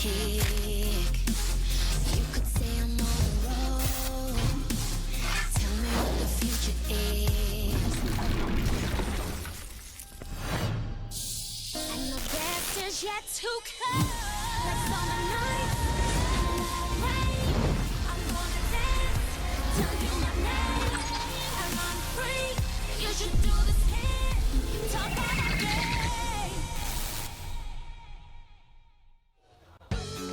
kick. You could say I'm on the road. Tell me what the future is. And the best is yet to come. Like summer nights, rain. I'm gonna dance, tell you my name, and I'm free. You should do this here. Talk about my day.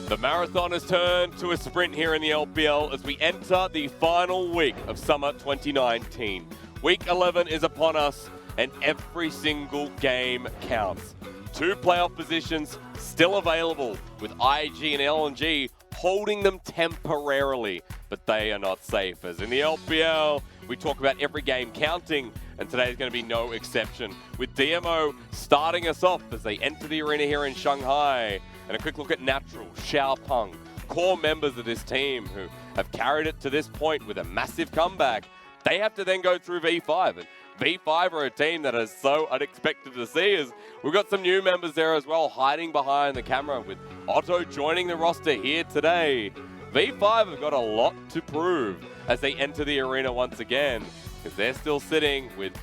The marathon has turned to a sprint here in the LPL as we enter the final week of summer 2019. Week 11 is upon us and every single game counts. 2 playoff positions still available with IG and LNG holding them temporarily, but they are not safe. As in the LPL, we talk about every game counting, and today is going to be no exception, with DMO starting us off as they enter the arena here in Shanghai. And a quick look at Natural, Xiaopeng, core members of this team who have carried it to this point with a massive comeback. They have to then go through V5, and V5 are a team that is so unexpected to see as we've got some new members there as well, hiding behind the camera with Otto joining the roster here today. V5 have got a lot to prove as they enter the arena once again, because they're still sitting with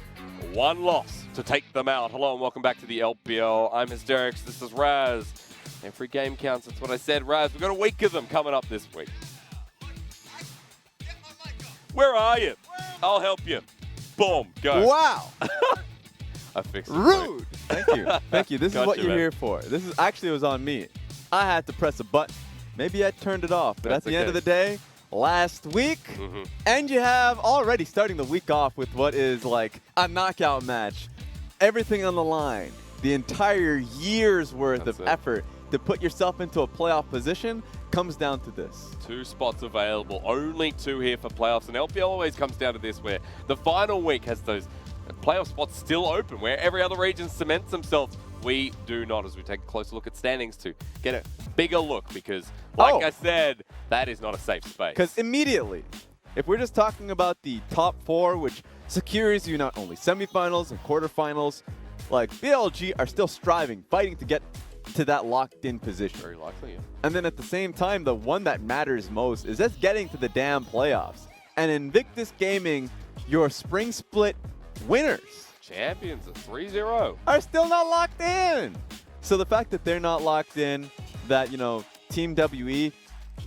1 loss to take them out. Hello and welcome back to the LPL. I'm Hysterics, this is Raz. Every game counts, that's what I said, Raz. We've got a week of them coming up this week. Where are you? I'll help you. Boom, go. Wow. I fixed it. Rude. Thank you. Thank you. This is what you're man. here for. This is actually, it was on me. I had to press a button. Maybe I turned it off, but That's at the end of okay. the day, last week, and you have already starting the week off with what is like a knockout match. Everything on the line. The entire year's worth That's of it. effort to put yourself into a playoff position comes down to this. 2 spots available, only 2 here for playoffs, and LPL always comes down to this, where the final week has those playoff spots still open, where every other region cements themselves. We do not, as we take a closer look at standings to get a bigger look, because like I said, that is not a safe space. Because immediately, if we're just talking about the top 4, which secures you not only semifinals and quarterfinals, like BLG are still striving, fighting to get to that locked-in position. Very likely, yeah. And then at the same time, the one that matters most is just getting to the damn playoffs. And Invictus Gaming, your spring split winners, Champions at 3-0. are still not locked in. So the fact that they're not locked in, that, you know, Team WE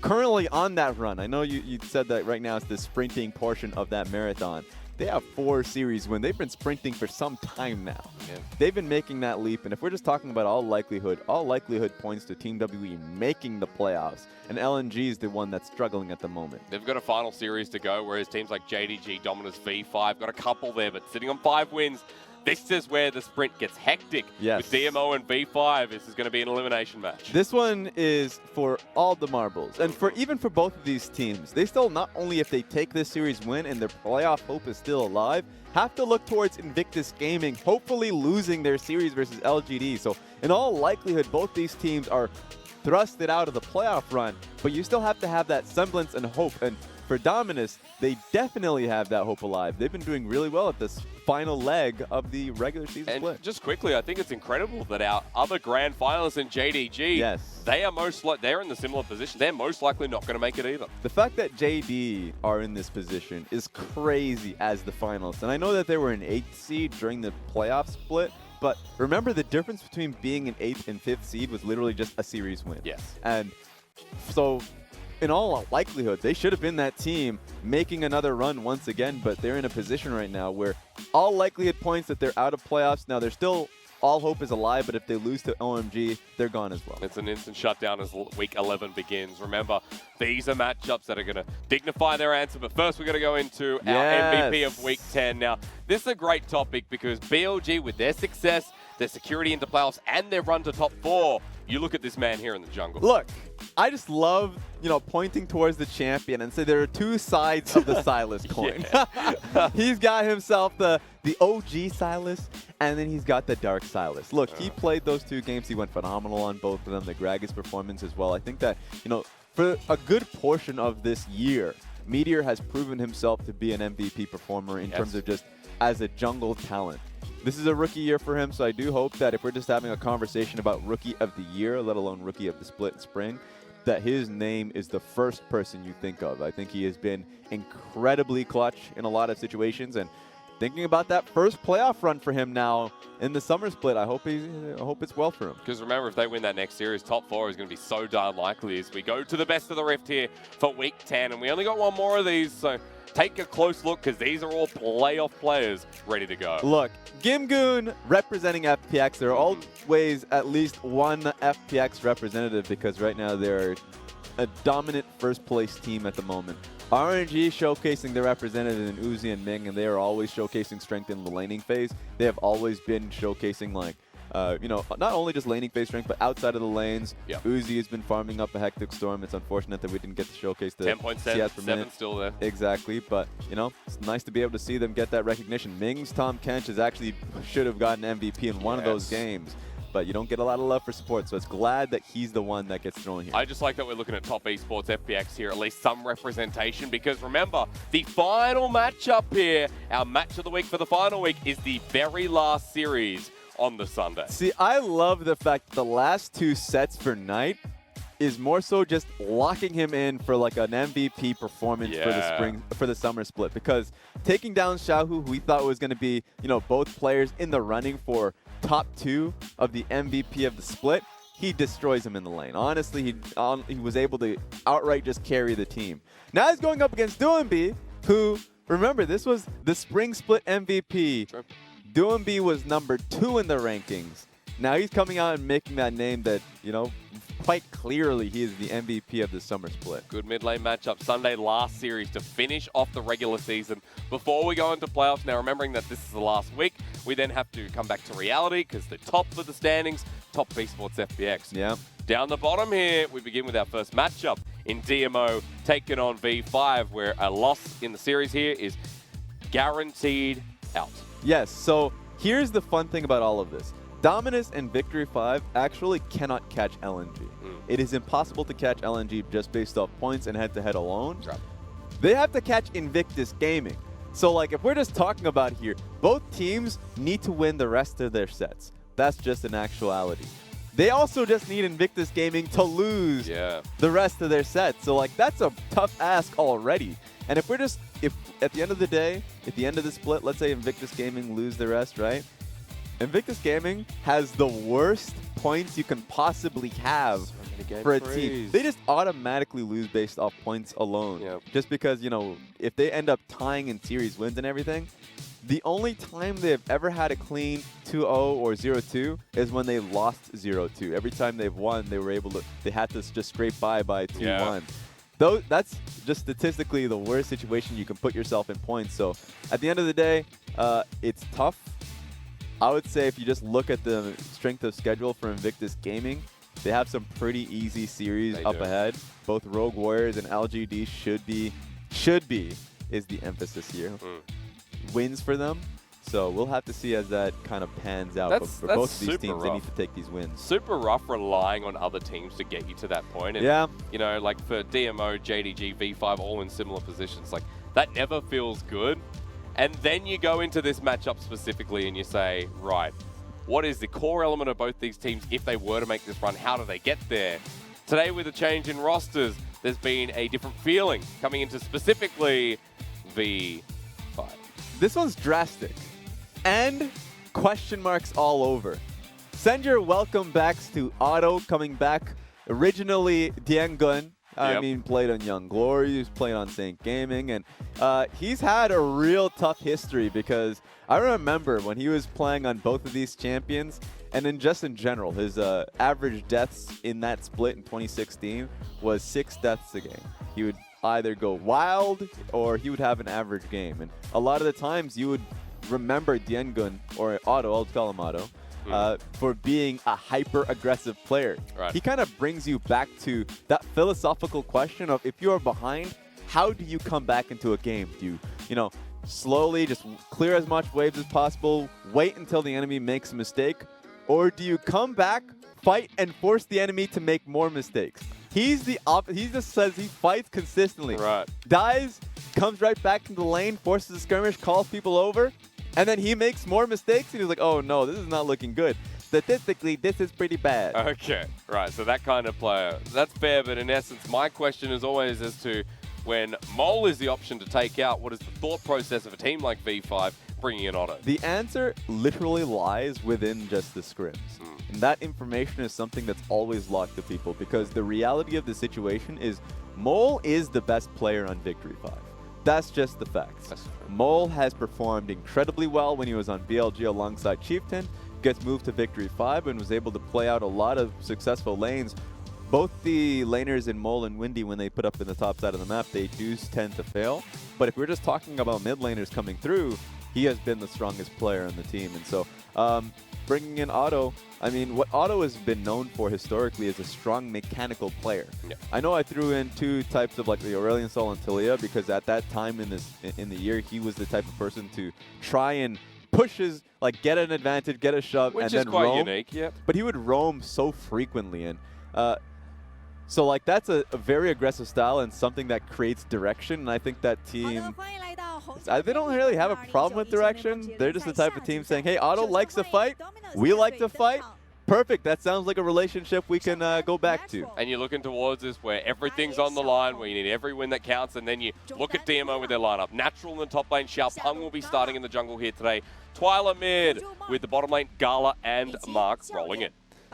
currently on that run. I know you said that right now it's the sprinting portion of that marathon. They have 4 series wins. They've been sprinting for some time now. Yeah. They've been making that leap, and if we're just talking about all likelihood points to Team WE making the playoffs, and LNG is the one that's struggling at the moment. They've got a final series to go, whereas teams like JDG, Dominus, V5 got a couple there, but sitting on 5 wins. This is where the sprint gets hectic. Yes. With DMO and V5, this is going to be an elimination match. This one is for all the marbles. And for even for both of these teams, they still, not only if they take this series win and their playoff hope is still alive, have to look towards Invictus Gaming, hopefully losing their series versus LGD. So in all likelihood, both these teams are thrusted out of the playoff run, but you still have to have that semblance and hope. And for Dominus, they definitely have that hope alive. They've been doing really well at this final leg of the regular season And split. just quickly, I think it's incredible that our other grand finalists in JDG, Yes. they are they're in the similar position. They're most likely not going to make it either. The fact that JD are in this position is crazy as the finalists. And I know that they were an 8th seed during the playoff split, but remember the difference between being an 8th and 5th seed was literally just a series win. Yes. And so in all likelihood, they should have been that team making another run once again, but they're in a position right now where all likelihood points that they're out of playoffs. Now, they're still, all hope is alive, but if they lose to OMG, they're gone as well. It's an instant shutdown as week 11 begins. Remember, these are matchups that are going to dignify their answer, but first we're going to go into our MVP of week 10. Now, this is a great topic because BLG, with their success, their security into playoffs, and their run to top 4, you look at this man here in the jungle. Look, I just love, you know, pointing towards the champion and say there are 2 sides of the Silas coin. He's got himself the OG Silas, and then he's got the Dark Silas. Look, he played those 2 games. He went phenomenal on both of them. The Gragas performance as well. I think that, you know, for a good portion of this year, Meteor has proven himself to be an MVP performer in terms of just as a jungle talent. This is a rookie year for him, so I do hope that if we're just having a conversation about rookie of the year, let alone rookie of the split spring, that his name is the first person you think of. I think he has been incredibly clutch in a lot of situations, and thinking about that first playoff run for him now in the summer split, I hope it's well for him. Because remember, if they win that next series, top 4 is going to be so darn likely as we go to the best of the Rift here for week 10, and we only got one more of these, so take a close look because these are all playoff players ready to go. Look, Gimgoon representing FPX. There are always at least one FPX representative because right now they're a dominant first place team at the moment. RNG showcasing their representative in Uzi and Ming, and they are always showcasing strength in the laning phase. They have always been showcasing, like, you know, not only just laning phase strength, but outside of the lanes. Yep. Uzi has been farming up a hectic storm. It's unfortunate that we didn't get to showcase the 10.7 still there. Exactly, but, you know, it's nice to be able to see them get that recognition. Ming's Tom Kench should have gotten MVP in one of those games. But you don't get a lot of love for support, so it's glad that he's the one that gets thrown here. I just like that we're looking at top esports FPX here, at least some representation, because remember, the final matchup here, our match of the week for the final week, is the very last series on the Sunday. See, I love the fact that the last 2 sets for Knight is more so just locking him in for like an MVP performance for the summer split, because taking down Xiaohu, who we thought was going to be, you know, both players in the running for top 2 of the MVP of the split, he destroys him in the lane. Honestly, he was able to outright just carry the team. Now he's going up against Doumbé, who, remember, this was the spring split MVP. Sure. Doumbé was number 2 in the rankings. Now he's coming out and making that name that, you know, quite clearly he is the MVP of the summer split. Good mid lane matchup Sunday, last series to finish off the regular season before we go into playoffs. Now remembering that this is the last week, we then have to come back to reality because the top of the standings, top esports FPX. Yeah. Down the bottom here, we begin with our first matchup in DMO taking on V5, where a loss in the series here is guaranteed out. Yes, so here's the fun thing about all of this. Dominus and Victory 5 actually cannot catch LNG. It is impossible to catch LNG just based off points and head-to-head alone. Right. They have to catch Invictus Gaming. So, like, if we're just talking about here, both teams need to win the rest of their sets. That's just an actuality. They also just need Invictus Gaming to lose the rest of their sets. So, like, that's a tough ask already. And if at the end of the day, at the end of the split, let's say Invictus Gaming lose the rest, right? Invictus Gaming has the worst points you can possibly have for a team. They just automatically lose based off points alone. Yep. Just because, you know, if they end up tying in series wins and everything, the only time they've ever had a clean 2-0 or 0-2 is when they lost 0-2. Every time they've won, they had to just scrape by 2-1. Though that's just statistically the worst situation you can put yourself in points. So at the end of the day, it's tough. I would say if you just look at the strength of schedule for Invictus Gaming, they have some pretty easy series ahead. Both Rogue Warriors and LGD should be is the emphasis here. Wins for them. So we'll have to see as that kind of pans out. But for both of these teams, they need to take these wins. Super rough relying on other teams to get you to that point. And, you know, like for DMO, JDG, V5, all in similar positions, like that never feels good. And then you go into this matchup specifically and you say, right, what is the core element of both these teams if they were to make this run? How do they get there? Today with a change in rosters, there's been a different feeling coming into specifically V5. This one's drastic. And question marks all over. Send your welcome backs to Otto coming back. Originally, Diangun. I mean, played on Young Glory, he's played on Saint Gaming, and he's had a real tough history because I remember when he was playing on both of these champions, and then just in general, his average deaths in that split in 2016 was 6 deaths a game. He would either go wild or he would have an average game, and a lot of the times you would remember Diangun, or Otto, I'll call him Otto, for being a hyper-aggressive player. Right. He kind of brings you back to that philosophical question of if you are behind, how do you come back into a game? Do you know, slowly just clear as much waves as possible, wait until the enemy makes a mistake, or do you come back, fight, and force the enemy to make more mistakes? He just says he fights consistently. Right. Dies, comes right back into the lane, forces a skirmish, calls people over, And then he makes more mistakes, and he's like, oh no, this is not looking good. Statistically, this is pretty bad. Okay, right, so that kind of player. That's fair, but in essence, my question is always as to when Mole is the option to take out, what is the thought process of a team like V5 bringing in Otto? The answer literally lies within just the scrims. And that information is something that's always locked to people, because the reality of the situation is Mole is the best player on Victory 5. That's just the facts. Mole has performed incredibly well when he was on BLG alongside Chieftain, gets moved to Victory 5 and was able to play out a lot of successful lanes. Both the laners in Mole and Windy, when they put up in the top side of the map, they do tend to fail. But if we're just talking about mid laners coming through, he has been the strongest player on the team. And so bringing in Otto, I mean, what Otto has been known for historically is a strong mechanical player. Yeah. I know I threw in two types of like the Aurelion Sol and Talia, because at that time in the year, he was the type of person to try and pushes, like get an advantage, get a shove, Which and is then quite roam. unique, yep. But he would roam so frequently, and so like that's a very aggressive style and something that creates direction. And I think that team, they don't really have a problem with direction. They're just the type of team saying, hey, Otto likes to fight, we like to fight. Perfect. That sounds like a relationship we can go back to. And you're looking towards this where everything's on the line, where you need every win that counts, and then you look at DMO with their lineup. Natural in the top lane, Xiaopeng will be starting in the jungle here today. Twila mid with the bottom lane, GALA and Mark rolling in.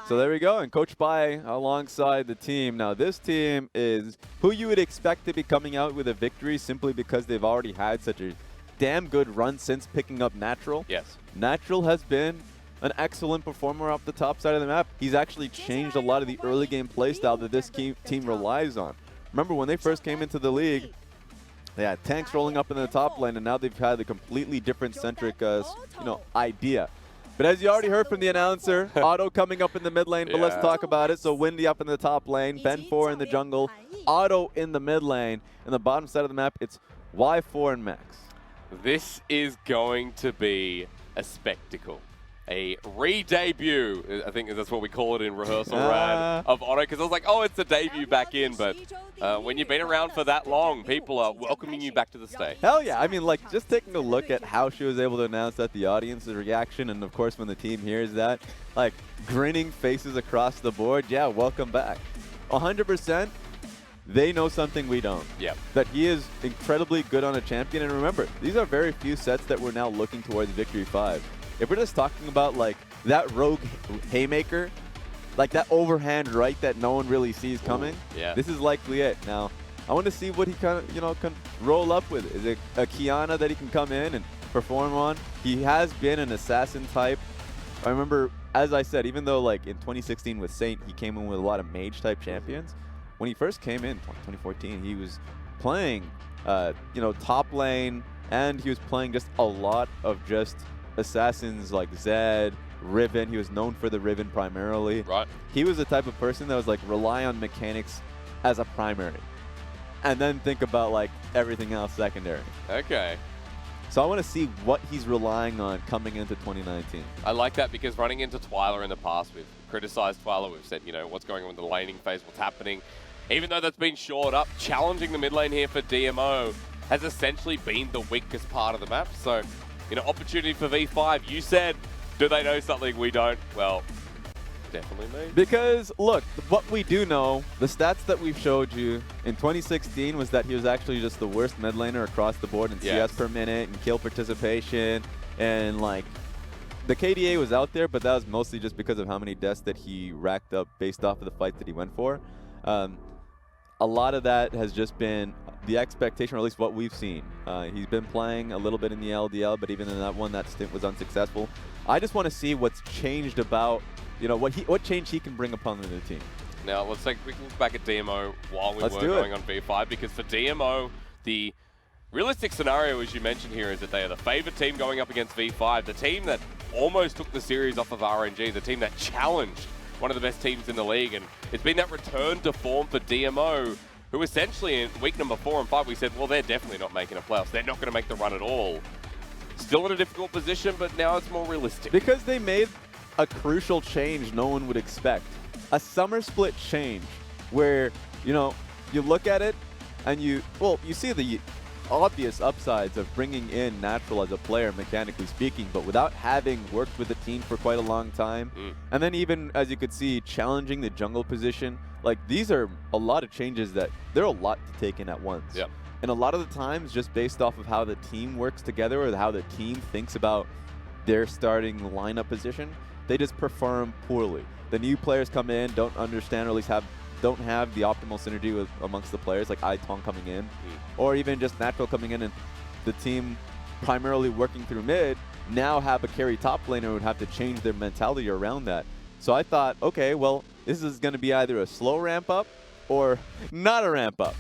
So there we go, and Coach Bai alongside the team. Now this team is who you would expect to be coming out with a victory simply because they've already had such a damn good run since picking up Natural. Yes. Natural has been an excellent performer off the top side of the map. He's actually changed a lot of the early game playstyle that this team relies on. Remember when they first came into the league, they had tanks rolling up in the top lane, and now they've had a completely different centric idea. But as you already heard from the announcer, Otto coming up in the mid lane, but let's talk about it. So Windy up in the top lane, Ben 4 in the jungle, Otto in the mid lane, and the bottom side of the map, it's Y4 and Max. This is going to be a spectacle. A re-debut, I think that's what we call it in rehearsal, Rad, of Otto, because I was like, oh, it's a debut back in, but when you've been around for that long, people are welcoming you back to the stage. Hell yeah. I mean, like, just taking a look at how she was able to announce that, the audience's reaction, and of course when the team hears that, like, grinning faces across the board, yeah, welcome back. 100%, they know something we don't. Yeah. That he is incredibly good on a champion, and remember, these are very few sets that we're now looking towards Victory 5. If we're just talking about like that rogue haymaker, like that overhand right that no one really sees coming, this is likely it. Now, I want to see what he kind of, can roll up with. Is it a Kiana that he can come in and perform on? He has been an assassin type. I remember, as I said, even though like in 2016 with Saint, he came in with a lot of mage type champions. When he first came in 2014, he was playing, top lane, and he was playing just a lot of just assassins like Zed, Riven. He was known for the Riven primarily. Right. He was the type of person that was like rely on mechanics as a primary, and then think about like everything else secondary. Okay. So I want to see what he's relying on coming into 2019. I like that because running into Twila in the past, we've criticized Twila. We've said, what's going on with the laning phase, what's happening. Even though that's been shored up, challenging the mid lane here for DMO has essentially been the weakest part of the map. So, opportunity for V5. You said, do they know something we don't? Well, definitely me. Because, look, what we do know, the stats that we've showed you in 2016 was that he was actually just the worst mid laner across the board in CS per minute and kill participation. And, like, the KDA was out there, but that was mostly just because of how many deaths that he racked up based off of the fight that he went for. A lot of that has just been the expectation, or at least what we've seen. He's been playing a little bit in the LDL, but even in that one, that stint was unsuccessful. I just want to see what's changed about, what change he can bring upon the team. Now, let's take a quick look back at DMO while we were going on V5, because for DMO, the realistic scenario, as you mentioned here, is that they are the favored team going up against V5, the team that almost took the series off of RNG, the team that challenged one of the best teams in the league, and it's been that return to form for DMO, who essentially in week number 4 and 5, we said, well, they're definitely not making a playoffs. They're not going to make the run at all. Still in a difficult position, but now it's more realistic. Because they made a crucial change no one would expect. A summer split change where, you look at it and you see the obvious upsides of bringing in Natural as a player, mechanically speaking, but without having worked with the team for quite a long time. And then even, as you could see, challenging the jungle position. Like, these are a lot of changes that they're a lot to take in at once. Yep. And a lot of the times, just based off of how the team works together or how the team thinks about their starting lineup position, they just perform poorly. The new players come in, don't understand, or at least don't have the optimal synergy with amongst the players, like Itong coming in, or even just Natural coming in and the team primarily working through mid, now have a carry top laner who would have to change their mentality around that. So I thought, okay, well, this is going to be either a slow ramp up or not a ramp up.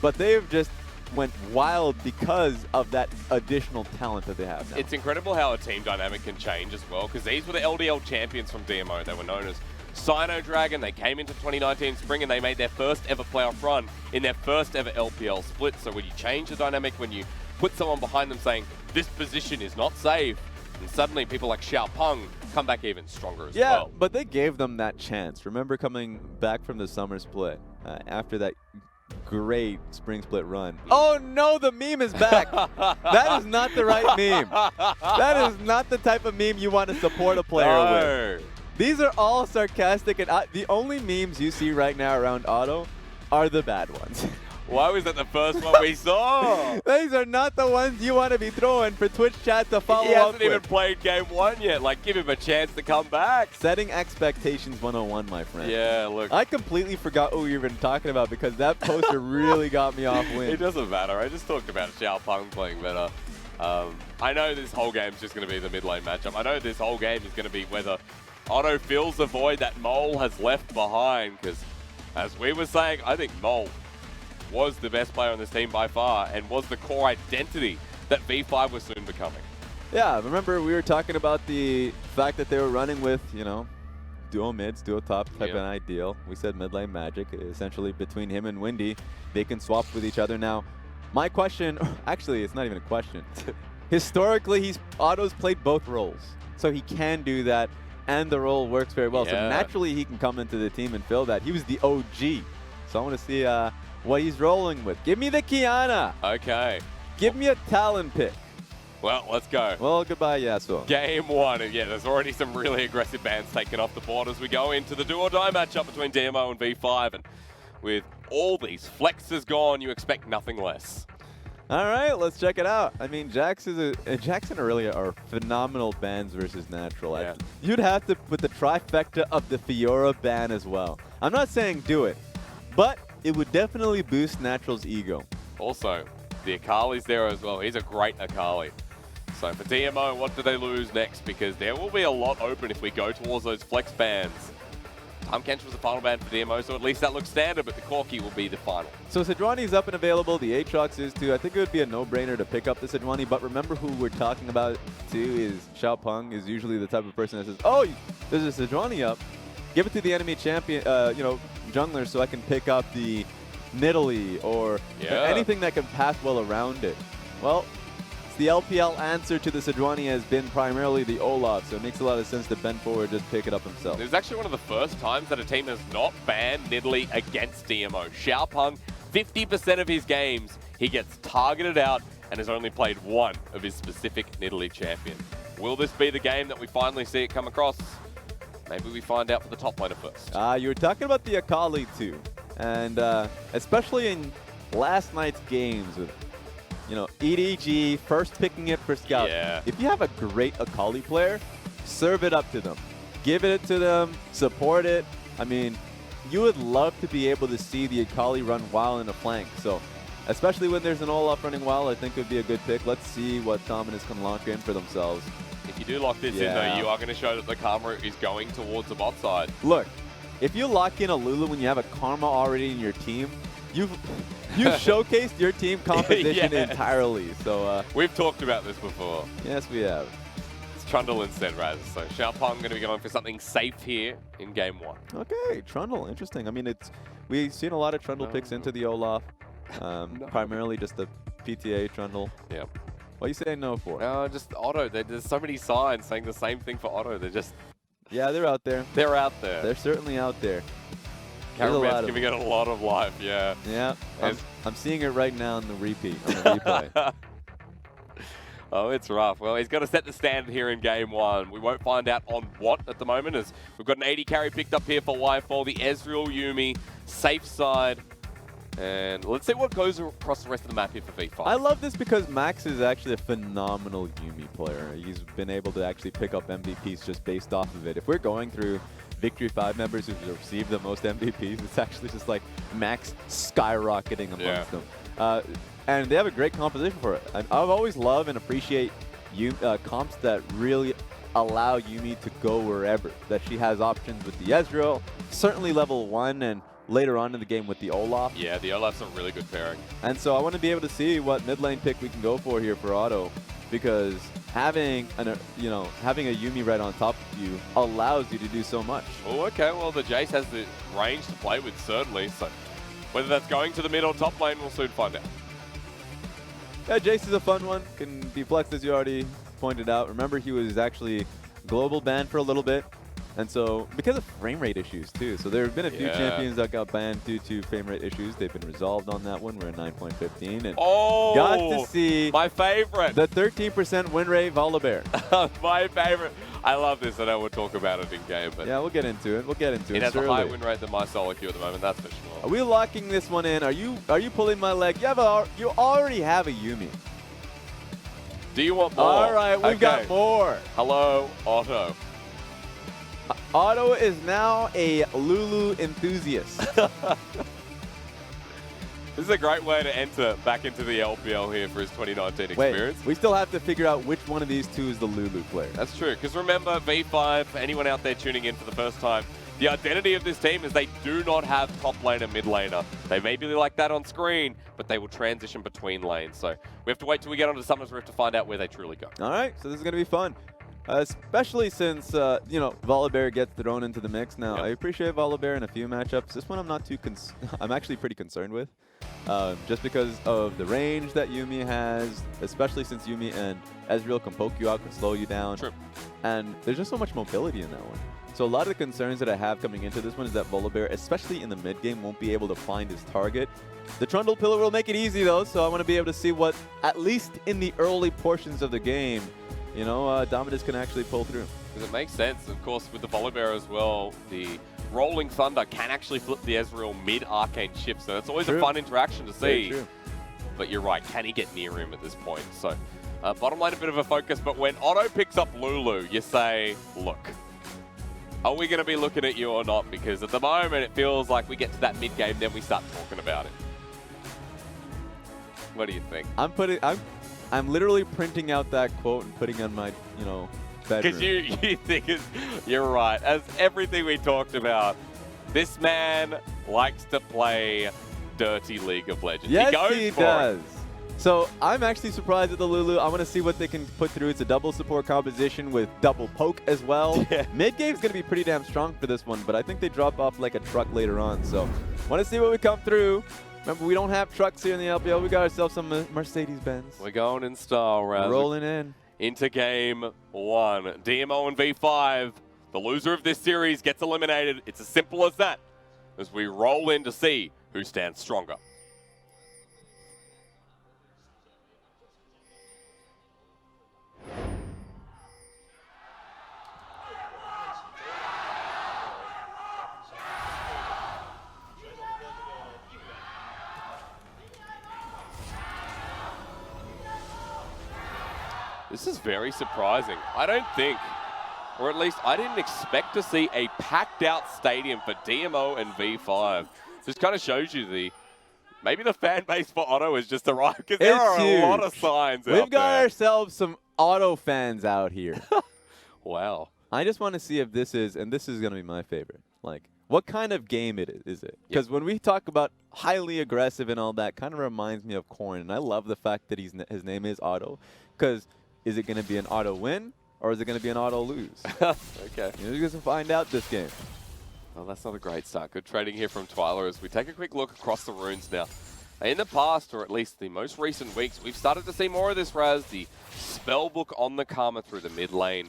But they've just went wild because of that additional talent that they have now. It's incredible how a team dynamic can change as well, because these were the LDL champions from DMO. They were known as Sino Dragon. They came into 2019 spring and they made their first ever playoff run in their first ever LPL split. So when you change the dynamic, when you put someone behind them saying, this position is not safe, and suddenly people like Xiaopeng come back even stronger as well. Yeah, but they gave them that chance. Remember coming back from the summer split after that great spring split run. Oh no, the meme is back. That is not the right meme. That is not the type of meme you want to support a player with. These are all sarcastic, and the only memes you see right now around Otto are the bad ones. Why was that the first one we saw? These are not the ones you want to be throwing for Twitch chat to follow up with. He hasn't even played game 1 yet. Like, give him a chance to come back. Setting expectations 101, my friend. Yeah, look. I completely forgot what we were even talking about because that poster really got me off wind. It doesn't matter. I just talked about Xiaopeng playing better. I know this whole game's just going to be the mid lane matchup. I know this whole game is going to be whether Otto fills the void that Mole has left behind, because as we were saying, I think Mole was the best player on this team by far and was the core identity that V5 was soon becoming. Yeah, remember we were talking about the fact that they were running with, you know, duo mids, duo top type of an ideal. We said mid lane magic. Essentially between him and Windy, they can swap with each other. Now, my question, actually it's not even a question. Historically, Otto's played both roles. So he can do that and the role works very well. So naturally he can come into the team and fill that. He was the OG. So I want to see what he's rolling with. Give me the Kiana. Okay. Give me a Talon pick. Well, let's go. Well, goodbye, Yasuo. Game 1, and yeah, there's already some really aggressive bans taken off the board as we go into the do-or-die matchup between DMO and V5. And with all these flexes gone, you expect nothing less. All right, let's check it out. I mean, Jaycce and Aurelia are phenomenal bans versus Natural. Yeah. You'd have to put the trifecta of the Fiora ban as well. I'm not saying do it, but it would definitely boost Natural's ego. Also, the Akali's there as well. He's a great Akali. So for DMO, what do they lose next? Because there will be a lot open if we go towards those flex bans. Time Kench was the final ban for DMO, so at least that looks standard, but the Corki will be the final. So Sejuani's up and available. The Aatrox is too. I think it would be a no-brainer to pick up the Sejuani, but remember who we're talking about too is Xiaopeng is usually the type of person that says, oh, there's a Sejuani up. Give it to the enemy champion, jungler, so I can pick up the Nidalee or anything that can path well around it. Well, the LPL answer to the Sejuani has been primarily the Olaf, so it makes a lot of sense to bend forward just pick it up himself. It's actually one of the first times that a team has not banned Nidalee against DMO. Xiaopeng, 50% of his games, he gets targeted out and has only played one of his specific Nidalee champion. Will this be the game that we finally see it come across? Maybe we find out for the top laner first. You were talking about the Akali too, and especially in last night's games with, EDG first picking it for Scout. Yeah. If you have a great Akali player, serve it up to them. Give it to them, support it. I mean, you would love to be able to see the Akali run wild in the flank. So, especially when there's an Olaf running wild, I think it would be a good pick. Let's see what Dominus can lock in for themselves. If you do lock this in, though, you are going to show that the Karma is going towards the bot side. Look, if you lock in a Lulu when you have a Karma already in your team, you've showcased your team composition entirely. So we've talked about this before. Yes, we have. It's Trundle instead, Raz. So Xiaopeng going to be going for something safe here in game 1. Okay, Trundle, interesting. I mean, we've seen a lot of Trundle picks into the Olaf, primarily just the PTA Trundle. Yep. What are you saying no for? No, just Otto. There's so many signs saying the same thing for Otto. They're just... Yeah, they're out there. They're out there. They're certainly out there. Caramel's giving it a lot of life, yeah. Yeah, I'm seeing it right now in the repeat, on the replay. Oh, it's rough. Well, he's got to set the standard here in game one. We won't find out on what at the moment, as we've got an 80 carry picked up here for Yfall, the Ezreal Yuumi, safe side. And let's see what goes across the rest of the map here for V5. I love this because Max is actually a phenomenal Yuumi player. He's been able to actually pick up MVPs just based off of it. If we're going through Victory 5 members who've received the most MVPs, it's actually just like Max skyrocketing amongst them. And they have a great composition for it. I've always loved and appreciate comps that really allow Yuumi to go wherever, that she has options with the Ezreal, certainly level 1 and later on in the game with the Olaf. Yeah, the Olaf's a really good pairing. And so I want to be able to see what mid lane pick we can go for here for Otto, because having having a Yuumi right on top of you allows you to do so much. Oh, okay. Well, the Jaycce has the range to play with, certainly. So whether that's going to the mid or top lane, we'll soon find out. Yeah, Jaycce is a fun one. Can be flexed, as you already pointed out. Remember, he was actually global banned for a little bit. And so, because of frame rate issues too. So there have been a few champions that got banned due to frame rate issues. They've been resolved on that one. We're at 9.15. And got to see my favorite, the 13% win rate Volibear. My favorite. I love this. I know we'll talk about it in game, but yeah, we'll get into it. We'll get into it. It has a higher win rate than my solo queue at the moment. That's for sure. Are we locking this one in? Are you pulling my leg? You already have a Yuumi. Do you want more? All right, we've got more. Hello, Otto. Otto is now a Lulu enthusiast. This is a great way to enter back into the LPL here for his 2019 experience. Wait, we still have to figure out which one of these two is the Lulu player. That's true, because remember, V5, for anyone out there tuning in for the first time, the identity of this team is they do not have top laner, mid laner. They may be like that on screen, but they will transition between lanes. So we have to wait till we get onto Summoners Rift to find out where they truly go. All right, so this is going to be fun. Especially since, Volibear gets thrown into the mix now. Yep. I appreciate Volibear in a few matchups. This one I'm not too I'm actually pretty concerned with. Just because of the range that Yuumi has, especially since Yuumi and Ezreal can poke you out, can slow you down. True. And there's just so much mobility in that one. So a lot of the concerns that I have coming into this one is that Volibear, especially in the mid game, won't be able to find his target. The Trundle pillar will make it easy though, so I want to be able to see what, at least in the early portions of the game, Dominus can actually pull through. Because it makes sense, of course, with the Volibear as well, the Rolling Thunder can actually flip the Ezreal mid-arcane shift, so it's always a fun interaction to see. But you're right, can he get near him at this point? So, bottom line, a bit of a focus, but when Otto picks up Lulu, you say, look, are we going to be looking at you or not? Because at the moment, it feels like we get to that mid-game, then we start talking about it. What do you think? I'm literally printing out that quote and putting it on my, bedroom. Because you think you're right. As everything we talked about, this man likes to play dirty League of Legends. Yes, he does. So I'm actually surprised at the Lulu. I want to see what they can put through. It's a double support composition with double poke as well. Yeah. Mid game's going to be pretty damn strong for this one, but I think they drop off like a truck later on. So want to see what we come through. Remember, we don't have trucks here in the LPL. We got ourselves some Mercedes-Benz. We're going in style, Raz. Rolling in. Into game one. DMO and V5. The loser of this series gets eliminated. It's as simple as that. As we roll in to see who stands stronger. This is very surprising. I don't think, or at least I didn't expect to see a packed out stadium for DMO and V5. Just kind of shows you maybe the fan base for Otto is just arrived, because there are a lot of signs out there. We've got ourselves some Otto fans out here. Wow. I just want to see if this is, and this is going to be my favorite, like, what kind of game is it? Because when we talk about highly aggressive and all that, kind of reminds me of Corn, and I love the fact that his name is Otto, because is it going to be an Otto win, or is it going to be an Otto lose? Okay. You're going to find out this game. Well, that's not a great start. Good trading here from Twila as we take a quick look across the runes now. In the past, or at least the most recent weeks, we've started to see more of this, Raz. The spellbook on the Karma through the mid lane.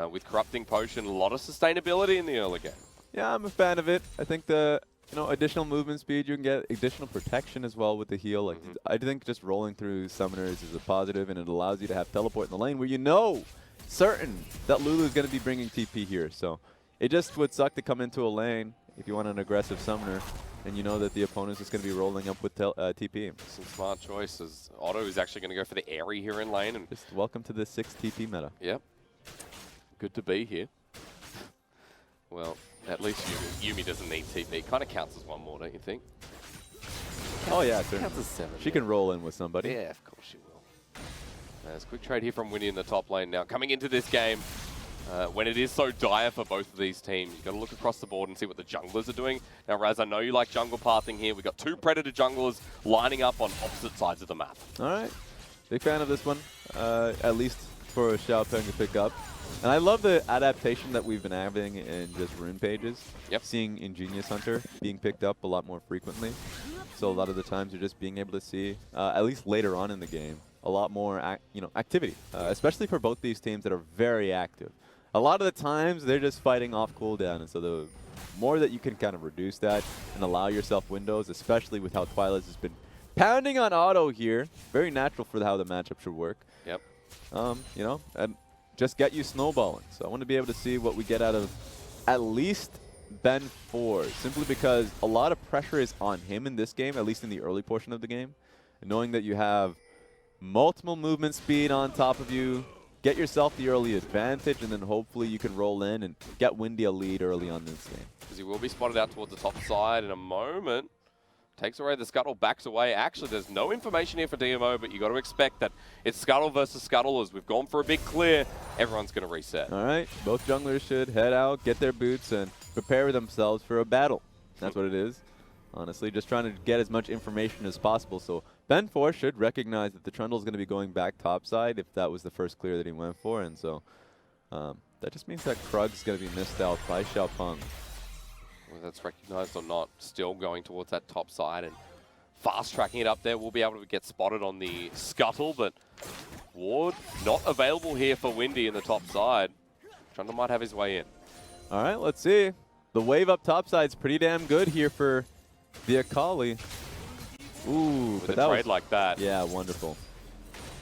With Corrupting Potion, a lot of sustainability in the early game. Yeah, I'm a fan of it. I think the you know, additional movement speed. You can get additional protection as well with the heal. Like I think just rolling through summoners is a positive, and it allows you to have teleport in the lane where you know certain that Lulu is going to be bringing TP here. So it just would suck to come into a lane if you want an aggressive summoner, and you know that the opponent is going to be rolling up with TP. Some smart choices. Otto is actually going to go for the Airy here in lane. And just welcome to the 6 TP meta. Yep. Good to be here. Well, at least Yuumi doesn't need TP. Kind of counts as one more, don't you think? Oh yeah, counts as 7. She can roll in with somebody. Yeah, of course she will. There's a quick trade here from Winnie in the top lane now. Coming into this game, when it is so dire for both of these teams, you've got to look across the board and see what the junglers are doing. Now, Raz, I know you like jungle pathing here. We've got 2 Predator junglers lining up on opposite sides of the map. All right. Big fan of this one, at least for Xiaopeng to pick up. And I love the adaptation that we've been having in just rune pages. Yep. Seeing Ingenious Hunter being picked up a lot more frequently. So a lot of the times you're just being able to see, at least later on in the game, a lot more activity, especially for both these teams that are very active. A lot of the times they're just fighting off cooldown, and so the more that you can kind of reduce that and allow yourself windows, especially with how Twila has been pounding on Otto here, very natural for how the matchup should work. Yep. You know, and just get you snowballing. So I want to be able to see what we get out of at least Ben 4, simply because a lot of pressure is on him in this game, at least in the early portion of the game. And knowing that you have multiple movement speed on top of you, get yourself the early advantage, and then hopefully you can roll in and get Windy a lead early on this game. Because he will be spotted out towards the top side in a moment. Takes away the Scuttle, backs away. Actually, there's no information here for DMO, but you got to expect that it's Scuttle versus Scuttle. As we've gone for a big clear, everyone's going to reset. All right, both junglers should head out, get their boots, and prepare themselves for a battle. That's what it is. Honestly, just trying to get as much information as possible. So Ben 4 should recognize that the Trundle is going to be going back topside if that was the first clear that he went for. And so that just means that Krug's going to be missed out by Xiaopeng. Whether that's recognized or not, still going towards that top side and fast-tracking it up there. We'll be able to get spotted on the Scuttle, but Ward not available here for Windy in the top side. Trundle might have his way in. All right, let's see. The wave up topside's pretty damn good here for the Akali. Ooh, With but a that trade was, like that. yeah, wonderful.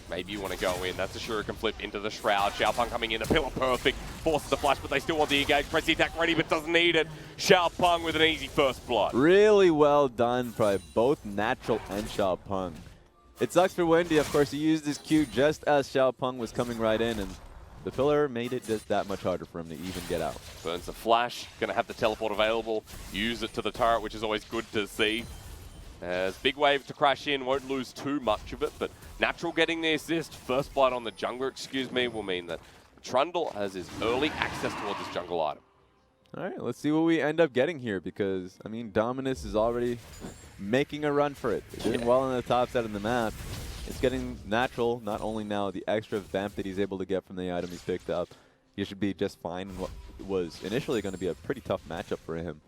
Maybe you want to go in. That's a shuriken flip into the Shroud. Xiaopeng coming in, the pillar perfect. Forces the flash, but they still want the engage. Press the attack ready, but doesn't need it. Xiaopeng with an easy first blood. Really well done by both Natural and Xiaopeng. It sucks for Wendy, of course. He used his Q just as Xiaopeng was coming right in, and the pillar made it just that much harder for him to even get out. Burns the flash. Going to have the teleport available. Use it to the turret, which is always good to see. As big wave to crash in, won't lose too much of it, but Natural getting the assist, first blood on the jungler, will mean that Trundle has his early access towards this jungle item. All right, let's see what we end up getting here, because, I mean, Dominus is already making a run for it. They're doing well on the top side of the map. It's getting Natural, not only now the extra vamp that he's able to get from the item he's picked up. He should be just fine in what was initially going to be a pretty tough matchup for him.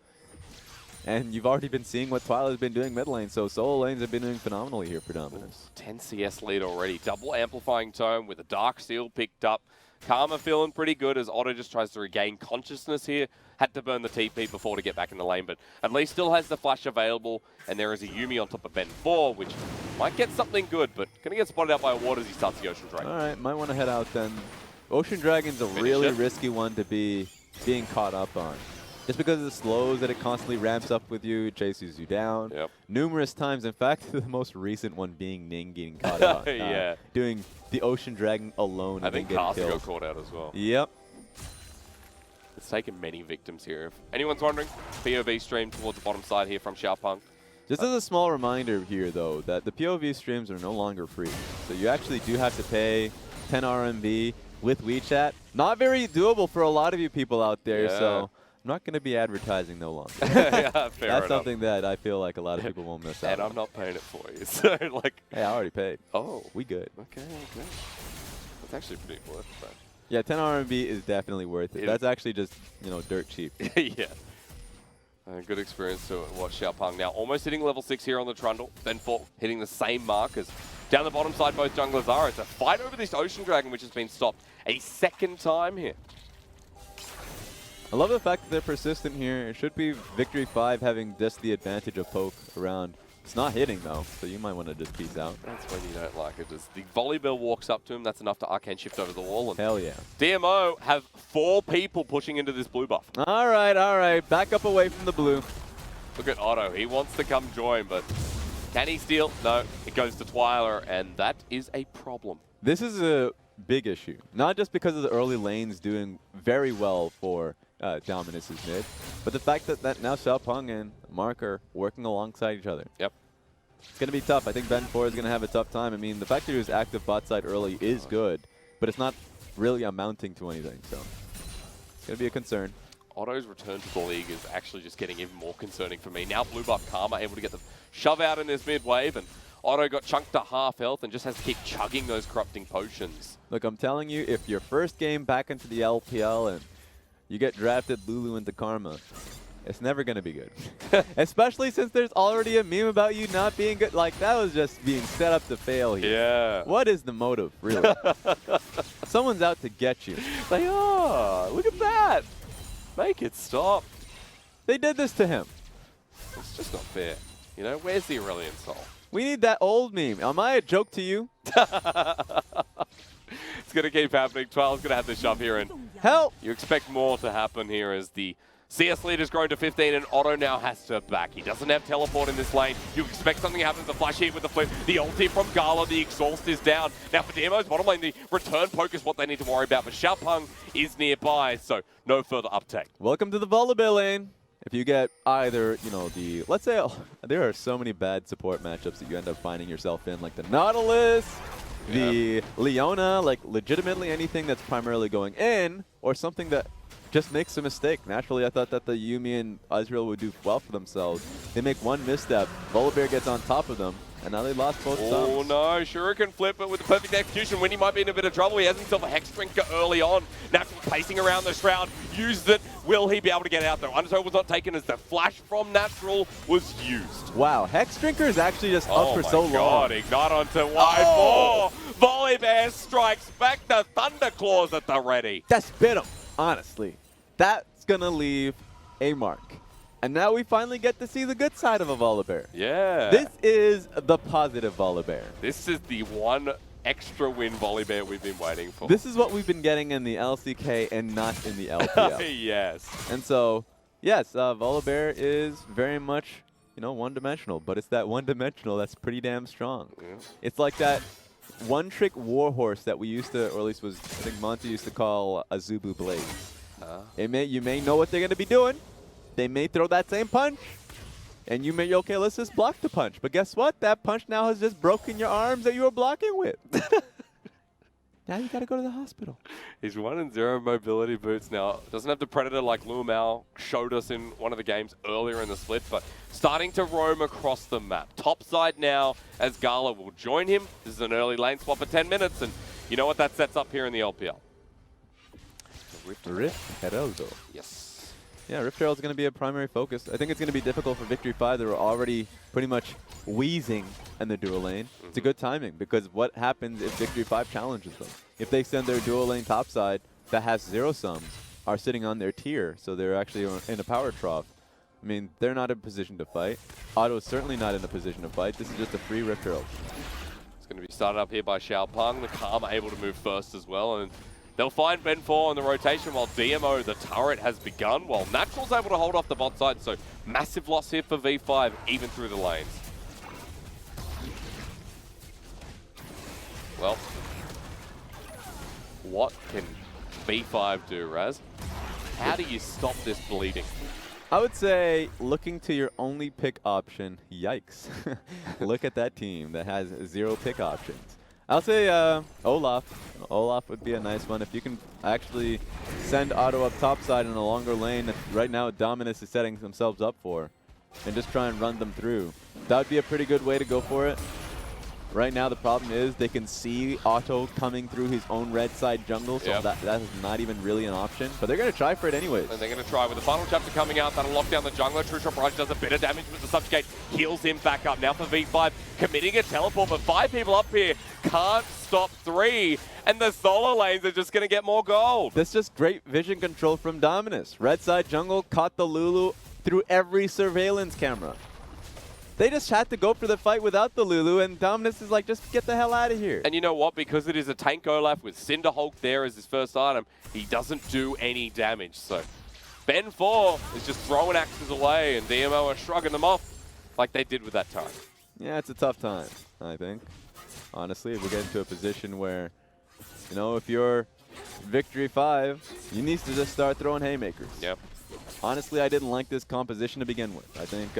And you've already been seeing what Twila's been doing mid lane, so solo lanes have been doing phenomenally here for Dominus. 10 CS lead already. Double amplifying tome with a Dark Seal picked up. Karma feeling pretty good as Otto just tries to regain consciousness here. Had to burn the TP before to get back in the lane, but at least still has the flash available. And there is a Yuumi on top of Ben 4, which might get something good, but going to get spotted out by a ward as he starts the Ocean Dragon. All right, might want to head out then. Ocean Dragon's a really risky one to be being caught up on. Just because of the slows that it constantly ramps up with you, it chases you down. Yep. Numerous times. In fact, the most recent one being Ning getting caught out. Yeah. Doing the Ocean Dragon alone. I think Caster got caught out as well. Yep. It's taken many victims here. If anyone's wondering, POV stream towards the bottom side here from Xiaopeng. Just as a small reminder here, though, that the POV streams are no longer free. So you actually do have to pay 10 RMB with WeChat. Not very doable for a lot of you people out there, Yeah. so I'm not going to be advertising no longer. Yeah, fair That's enough. something that I feel like a lot of people won't miss out And on. I'm not paying it for you, so like... Hey, I already paid. Oh. We good. Okay. That's actually pretty worth it. Yeah, 10 RMB is definitely worth it. It That's actually just, you know, dirt cheap. Yeah. Good experience to watch Xiaopeng now. Almost hitting level 6 here on the Trundle. Then 4 hitting the same mark as down the bottom side both junglers are. It's a fight over this Ocean Dragon, which has been stopped a second time here. I love the fact that they're persistent here. It should be Victory 5 having just the advantage of poke around. It's not hitting though, so you might want to just peace out. That's when you don't like it. Just the Volibear walks up to him. That's enough to arcane shift over the wall. And Hell yeah. DMO have 4 people pushing into this blue buff. All right. Back up away from the blue. Look at Otto. He wants to come join, but can he steal? No. It goes to Twila, and that is a problem. This is a big issue, not just because of the early lanes doing very well for Dominus's mid, but the fact that now Xiaopeng and Mark are working alongside each other. Yep. It's going to be tough. I think Ben 4 is going to have a tough time. I mean, the fact that he was active bot side early is good, but it's not really amounting to anything, so it's going to be a concern. Otto's return to the league is actually just getting even more concerning for me. Now blue buff Karma able to get the shove out in this mid wave, and Otto got chunked to half health and just has to keep chugging those corrupting potions. Look, I'm telling you, if your first game back into the LPL and you get drafted Lulu into Karma, it's never going to be good. Especially since there's already a meme about you not being good. Like, that was just being set up to fail here. Yeah. What is the motive, really? Someone's out to get you. They are. Look at that. Make it stop. They did this to him. It's just not fair. You know, where's the Aurelion soul? We need that old meme. Am I a joke to you? It's going to keep happening. Twila's going to have the shove here, and Help! you expect more to happen here as the CS leader's grown to 15, and Otto now has to back. He doesn't have teleport in this lane. You expect something to happen. The flash heat with the flip. The ulti from GALA. The exhaust is down. Now for DMO's bottom lane, the return poke is what they need to worry about. But Xiaopeng is nearby, so no further uptake. Welcome to the Volibear lane. If you get either, you know, let's say, there are so many bad support matchups that you end up finding yourself in, like the Nautilus, the Leona, like legitimately anything that's primarily going in, or something that just makes a mistake. Naturally, I thought that the Yuumi and Ezreal would do well for themselves. They make one misstep, Volibear gets on top of them, and now they lost both Oh stumps. no, Shuriken flip it with the perfect execution. Winnie might be in a bit of trouble. He has himself a Hex Drinker early on. Natural pacing around the Shroud, used it. Will he be able to get out though? Undertow was not taken as the flash from Natural was used. Wow, Hex Drinker is actually just up for so long. Oh my god, Ignite onto Y4. Volibear strikes back, the Thunderclaws at the ready. That's bit him, honestly. That's gonna leave a mark. And now we finally get to see the good side of a Volibear. Yeah. This is the positive Volibear. This is the one extra win Volibear we've been waiting for. This is what we've been getting in the LCK and not in the LPL. Yes. And so, yes, Volibear is very much, you know, one-dimensional, but it's that one-dimensional that's pretty damn strong. Yeah. It's like that one-trick warhorse that we used to, or at least was, I think Monty used to call a Zubu Blade. You may know what they're going to be doing. They may throw that same punch, and you may, okay, let's just block the punch. But guess what? That punch now has just broken your arms that you were blocking with. Now you got to go to the hospital. He's 1-0 mobility boots now. Doesn't have the Predator like Lumao showed us in one of the games earlier in the split, but starting to roam across the map. Top side now as GALA will join him. This is an early lane swap for 10 minutes, and you know what that sets up here in the LPL. Rift Heraldo. Yes. Yeah, Rift Herald is going to be a primary focus. I think it's going to be difficult for Victory 5. They were already pretty much wheezing in the dual lane. It's a good timing because what happens if Victory 5 challenges them? If they send their dual lane topside that has 0 sums, are sitting on their tier, so they're actually in a power trough. I mean, they're not in a position to fight. Otto is certainly not in a position to fight. This is just a free Rift Herald. It's going to be started up here by Xiaopeng. The Karma able to move first as well, and they'll find Ben 4 on the rotation while DMO, the turret, has begun, while Natural's able to hold off the bot side, so massive loss here for V5, even through the lanes. Well, what can V5 do, Raz? How do you stop this bleeding? I would say looking to your only pick option, yikes. Look at that team that has 0 pick options. I'll say Olaf. Olaf would be a nice one. If you can actually send Otto up topside in a longer lane that right now Dominus is setting themselves up for, and just try and run them through. That would be a pretty good way to go for it. Right now the problem is they can see Otto coming through his own red side jungle, so that is not even really an option. But they're going to try for it anyways. And they're going to try with the final chapter coming out. That'll lock down the jungler. True Shot Barrage does a bit of damage with the subjugate. Heals him back up. Now for V5, committing a teleport, but 5 people up here can't stop 3, and the solo lanes are just going to get more gold. That's just great vision control from Dominus. Red side jungle caught the Lulu through every surveillance camera. They just had to go for the fight without the Lulu, and Dominus is like, just get the hell out of here. And you know what? Because it is a tank Olaf with Cinderhulk there as his first item, he doesn't do any damage. So Ben 4 is just throwing axes away, and DMO are shrugging them off like they did with that time. Yeah, it's a tough time, I think. Honestly, if we get into a position where, you know, if you're victory 5, you need to just start throwing haymakers. Yep. Honestly, I didn't like this composition to begin with. I think,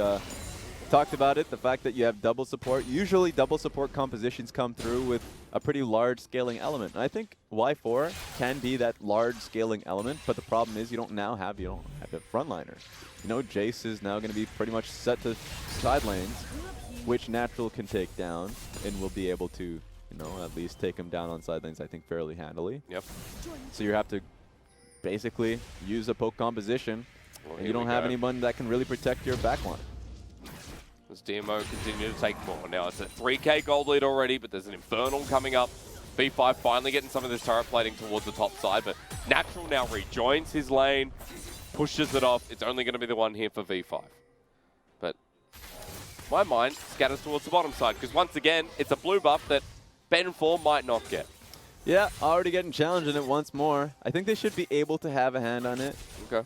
talked about it, the fact that you have double support. Usually double support compositions come through with a pretty large scaling element. And I think Y4 can be that large scaling element, but the problem is you don't have a frontliner. You know, Jaycce is now going to be pretty much set to side lanes, which Natural can take down and will be able to, you know, at least take him down on side lanes, I think, fairly handily. Yep. So you have to basically use a poke composition, and you don't have anyone that can really protect your backline. As DMO continue to take more. Now it's a 3k gold lead already, but there's an Infernal coming up. V5 finally getting some of this turret plating towards the top side, but Natural now rejoins his lane, pushes it off. It's only going to be the one here for V5. But my mind scatters towards the bottom side, because once again, it's a blue buff that Ben 4 might not get. Yeah, already getting challenged in it once more. I think they should be able to have a hand on it. Okay.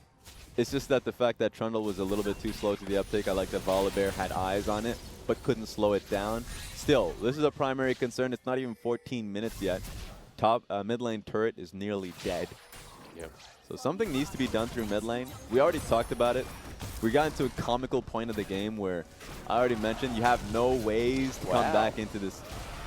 It's just that the fact that Trundle was a little bit too slow to the uptake. I like that Volibear had eyes on it, but couldn't slow it down. Still, this is a primary concern. It's not even 14 minutes yet. Top mid lane turret is nearly dead. Yep. So something needs to be done through mid lane. We already talked about it. We got into a comical point of the game where I already mentioned you have no ways to come back into this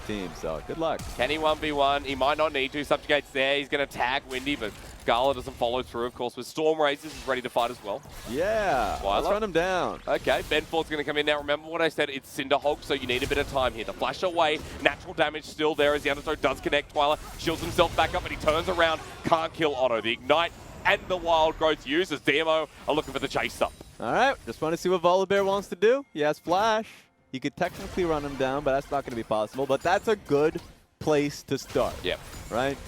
team. So good luck. Can he 1v1? He might not need to. Subjugate's there. He's going to tag Windy, but GALA doesn't follow through, of course, with Storm Razors is ready to fight as well. Yeah, let's run him down. Okay, Ben 4's going to come in now. Remember what I said, it's Cinderhulk, so you need a bit of time here to flash away. Natural damage still there as the undertow does connect. Twila shields himself back up, and he turns around. Can't kill Otto. The Ignite and the Wild Growth used as DMO are looking for the chase up. All right, just want to see what Volibear wants to do. He has Flash. He could technically run him down, but that's not going to be possible. But that's a good place to start. Yep. Right?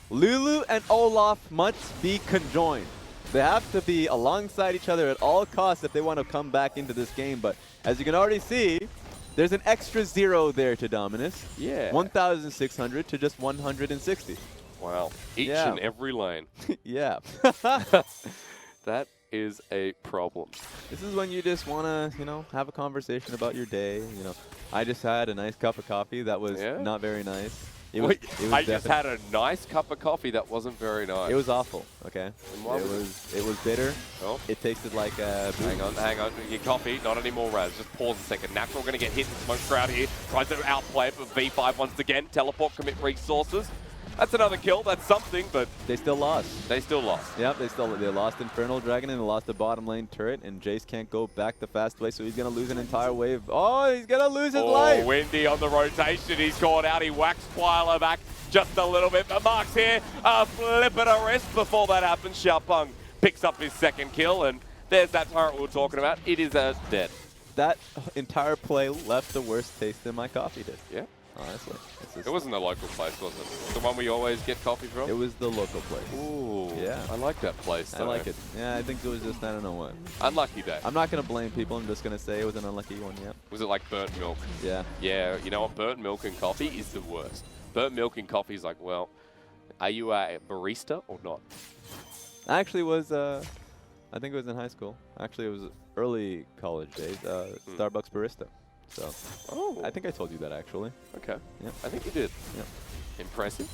Lulu and Olaf must be conjoined. They have to be alongside each other at all costs if they want to come back into this game. But as you can already see, there's an extra 0 there to Dominus. Yeah. 1,600 to just 160. Wow. Each and every lane. Yeah. That is a problem. This is when you just want to, you know, have a conversation about your day. You know, I just had a nice cup of coffee that was not very nice. I just had a nice cup of coffee that wasn't very nice. It was awful, okay? It was bitter. Oh. It tasted like Hang on. Your coffee, not anymore, Raz. Just pause a second. Natural going to get hit in the smoke crowd here. Tries to outplay it, but V5 once again. Teleport, commit resources. That's another kill. That's something, but they still lost. They still lost. Yep, they lost Infernal Dragon and they lost the bottom lane turret, and Jaycce can't go back the fast way, so he's going to lose an entire wave. Oh, he's going to lose his life. Windy on the rotation. He's caught out. He whacks Twila back just a little bit. But Mark's here. A flip and a wrist before that happens. Xiaopeng picks up his second kill, and there's that turret we were talking about. It is dead. That entire play left the worst taste in my coffee did. Yeah. Honestly. It wasn't the local place, was it? The one we always get coffee from? It was the local place. Ooh. Yeah. I like that place, though. I like it. Yeah, I think it was just, I don't know what. Unlucky day. I'm not going to blame people. I'm just going to say it was an unlucky one, yeah. Was it like burnt milk? Yeah. Yeah, you know what? Burnt milk and coffee is the worst. Burnt milk and coffee is like, well, are you a barista or not? I actually was, I think it was in high school. Actually, it was early college days. Starbucks barista. So, I think I told you that actually. Okay. Yeah. I think you did. Yeah. Impressive.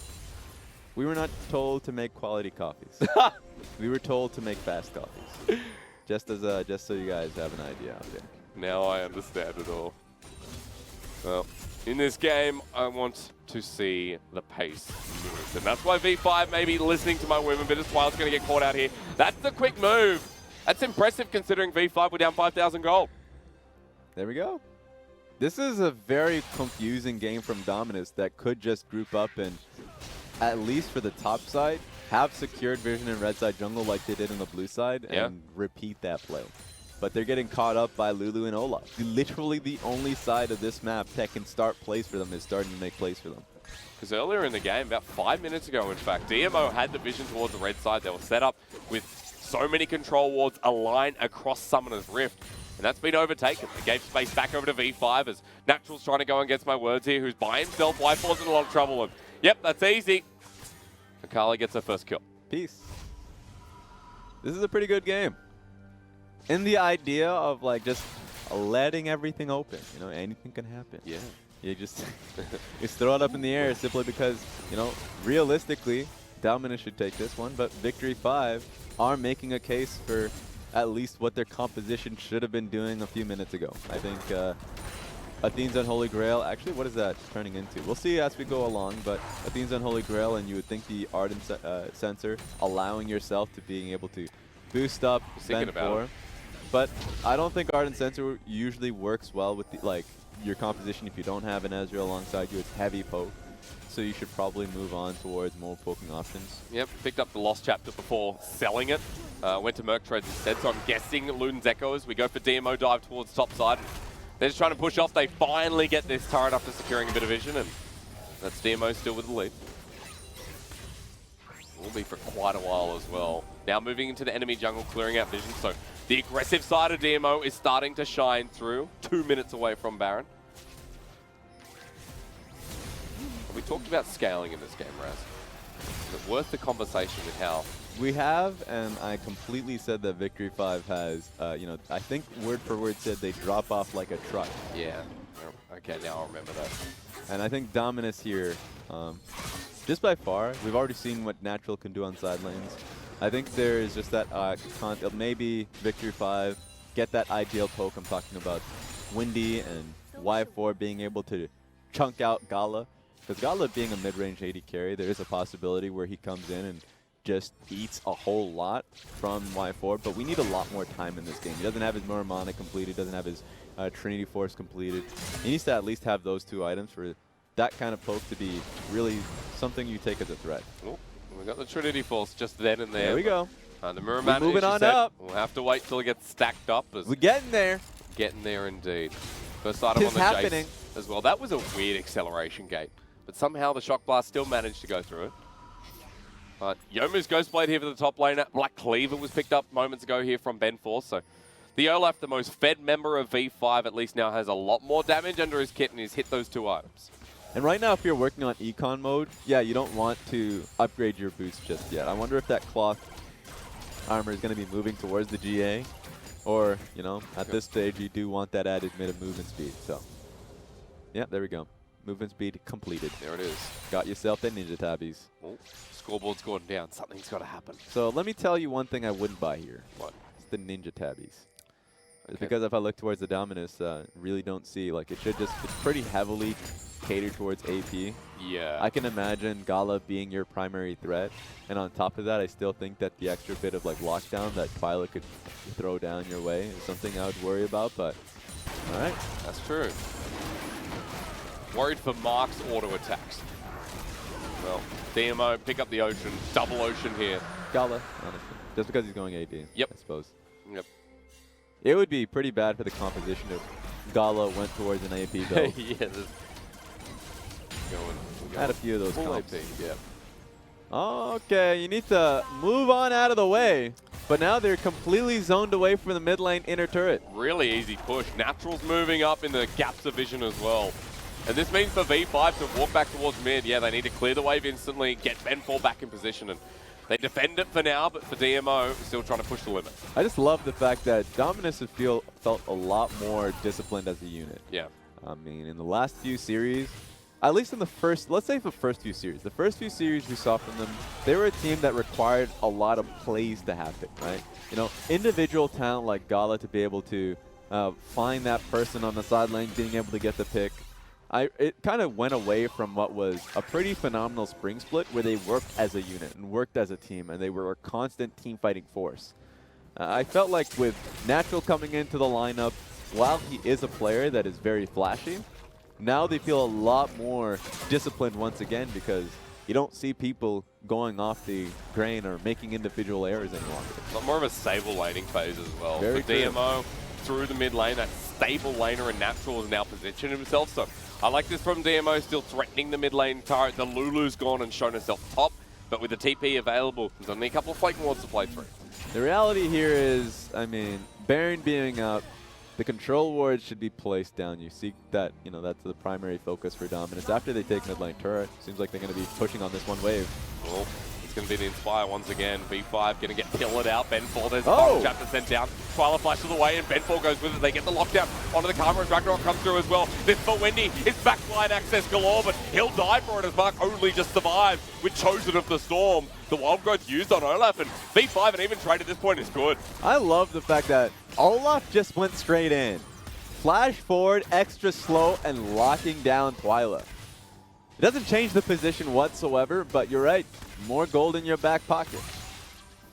We were not told to make quality coffees. We were told to make fast coffees. just so you guys have an idea out there. Now I understand it all. Well, in this game, I want to see the pace move. And that's why V5 may be listening to my women, but as Twila's going to get caught out here. That's the quick move. That's impressive considering V5 were down 5,000 gold. There we go. This is a very confusing game from Dominus that could just group up and, at least for the top side, have secured vision in red side jungle like they did in the blue side and repeat that play. But they're getting caught up by Lulu and Olaf. Literally the only side of this map that can start plays for them is starting to make plays for them. Because earlier in the game, about 5 minutes ago, in fact, DMO had the vision towards the red side. They were set up with so many control wards aligned across Summoner's Rift. And that's been overtaken. They gave space back over to V5 as Natural's trying to go against my words here, who's by himself. Y4's in a lot of trouble. And yep, that's easy. Akali gets her first kill. Peace. This is a pretty good game. And the idea of like just letting everything open, you know, anything can happen. Yeah. You just throw it up in the air simply because, you know, realistically, Dominus should take this one, but Victory 5 are making a case for at least what their composition should have been doing a few minutes ago. I think Athene's Unholy Grail, actually, what is that turning into? We'll see as we go along, but Athene's Unholy Grail, and you would think the Ardent Sensor allowing yourself to being able to boost up Ben 4. But I don't think Ardent Sensor usually works well with the, like your composition if you don't have an Ezreal alongside you. It's heavy poke, so you should probably move on towards more poking options. Yep, picked up the Lost Chapter before selling it. Went to Merc Trades instead, so I'm guessing Luden's Echoes. We go for DMO dive towards top side. They're just trying to push off. They finally get this turret after securing a bit of vision, and that's DMO still with the lead. Will be for quite a while as well. Now moving into the enemy jungle, clearing out vision, so the aggressive side of DMO is starting to shine through. 2 minutes away from Baron. We talked about scaling in this game, Raz. Is it worth the conversation with how? We have, and I completely said that Victory 5 has, you know, I think word for word said they drop off like a truck. Yeah. Okay, now I'll remember that. And I think Dominus here, just by far, we've already seen what Natural can do on side lanes. I think there is just that, maybe Victory 5, get that ideal poke. I'm talking about Windy and Y4 being able to chunk out GALA. Because GALA being a mid-range AD carry, there is a possibility where he comes in and just eats a whole lot from Y4, but we need a lot more time in this game. He doesn't have his Muramana completed, doesn't have his Trinity Force completed. He needs to at least have those 2 items for that kind of poke to be really something you take as a threat. Oh, we got the Trinity Force just then and there. There we go. The Muramana, moving on up. We'll have to wait till it gets stacked up. We're getting there. Getting there indeed. First item on the happening. Jaycce as well. That was a weird acceleration gate, but somehow the Shock Blast still managed to go through it. But Youmu's Ghostblade here for the top laner. Black Cleaver was picked up moments ago here from Ben 4. So the Olaf, the most fed member of V5, at least now has a lot more damage under his kit, and he's hit those 2 items. And right now, if you're working on econ mode, yeah, you don't want to upgrade your boots just yet. I wonder if that cloth armor is going to be moving towards the GA, or, you know, at this stage, you do want that added bit of movement speed. So, yeah, there we go. Movement speed completed. There it is. Got yourself the Ninja Tabbies. Oh, scoreboard's gone down. Something's got to happen. So let me tell you one thing I wouldn't buy here. What? It's the Ninja Tabbies. Okay. Because if I look towards the Dominus, really don't see, like, it should just, it's pretty heavily catered towards AP. Yeah. I can imagine GALA being your primary threat. And on top of that, I still think that the extra bit of, like, lockdown that Twila could throw down your way is something I would worry about, but all right. That's true. Worried for Mark's auto attacks. Well, DMO, pick up the Ocean, double Ocean here. GALA, honestly. Just because he's going AD, yep. I suppose. Yep. It would be pretty bad for the composition if GALA went towards an AP build. Yeah, I had a few of those full comps. AP, yeah. Okay, you need to move on out of the way. But now they're completely zoned away from the mid lane inner turret. Really easy push. Natural's moving up in the gaps of vision as well. And this means for V5 to walk back towards mid, yeah, they need to clear the wave instantly, get Ben 4 back in position, and they defend it for now, but for DMO, still trying to push the limit. I just love the fact that Dominus has felt a lot more disciplined as a unit. Yeah. I mean, in the last few series, at least in the first, let's say the first few series we saw from them, they were a team that required a lot of plays to happen, right? You know, individual talent like GALA to be able to find that person on the side lane, being able to get the pick. It kind of went away from what was a pretty phenomenal spring split where they worked as a unit and worked as a team, and they were a constant team fighting force. I felt like with Natural coming into the lineup, while he is a player that is very flashy, now they feel a lot more disciplined once again because you don't see people going off the grain or making individual errors any longer. A lot more of a stable laning phase as well. Very for DMO, through the mid lane, that stable laner and Natural has now positioned himself. So I like this from DMO, still threatening the mid lane turret. The Lulu's gone and shown herself top, but with the TP available, there's only a couple of Flake wards to play through. The reality here is, I mean, Baron being up, the control wards should be placed down. You see that, you know, that's the primary focus for Dominus. After they take mid lane turret, seems like they're going to be pushing on this one wave. Oh, it's going to be the Inspire once again. V5 going to get pillared out. Benfall, there's Oh! final chapter sent down. Twila flashes away and Benfall goes with it. They get the lockdown onto the Karma as Ragnarok comes through as well. This for Wendy. It's backline access galore, but he'll die for it as Mark only just survived with Chosen of the Storm. The Wild Growth used on Olaf, and V5 and even trade at this point is good. I love the fact that Olaf just went straight in. Flash forward, extra slow, and locking down Twila. It doesn't change the position whatsoever, but you're right. More gold in your back pocket.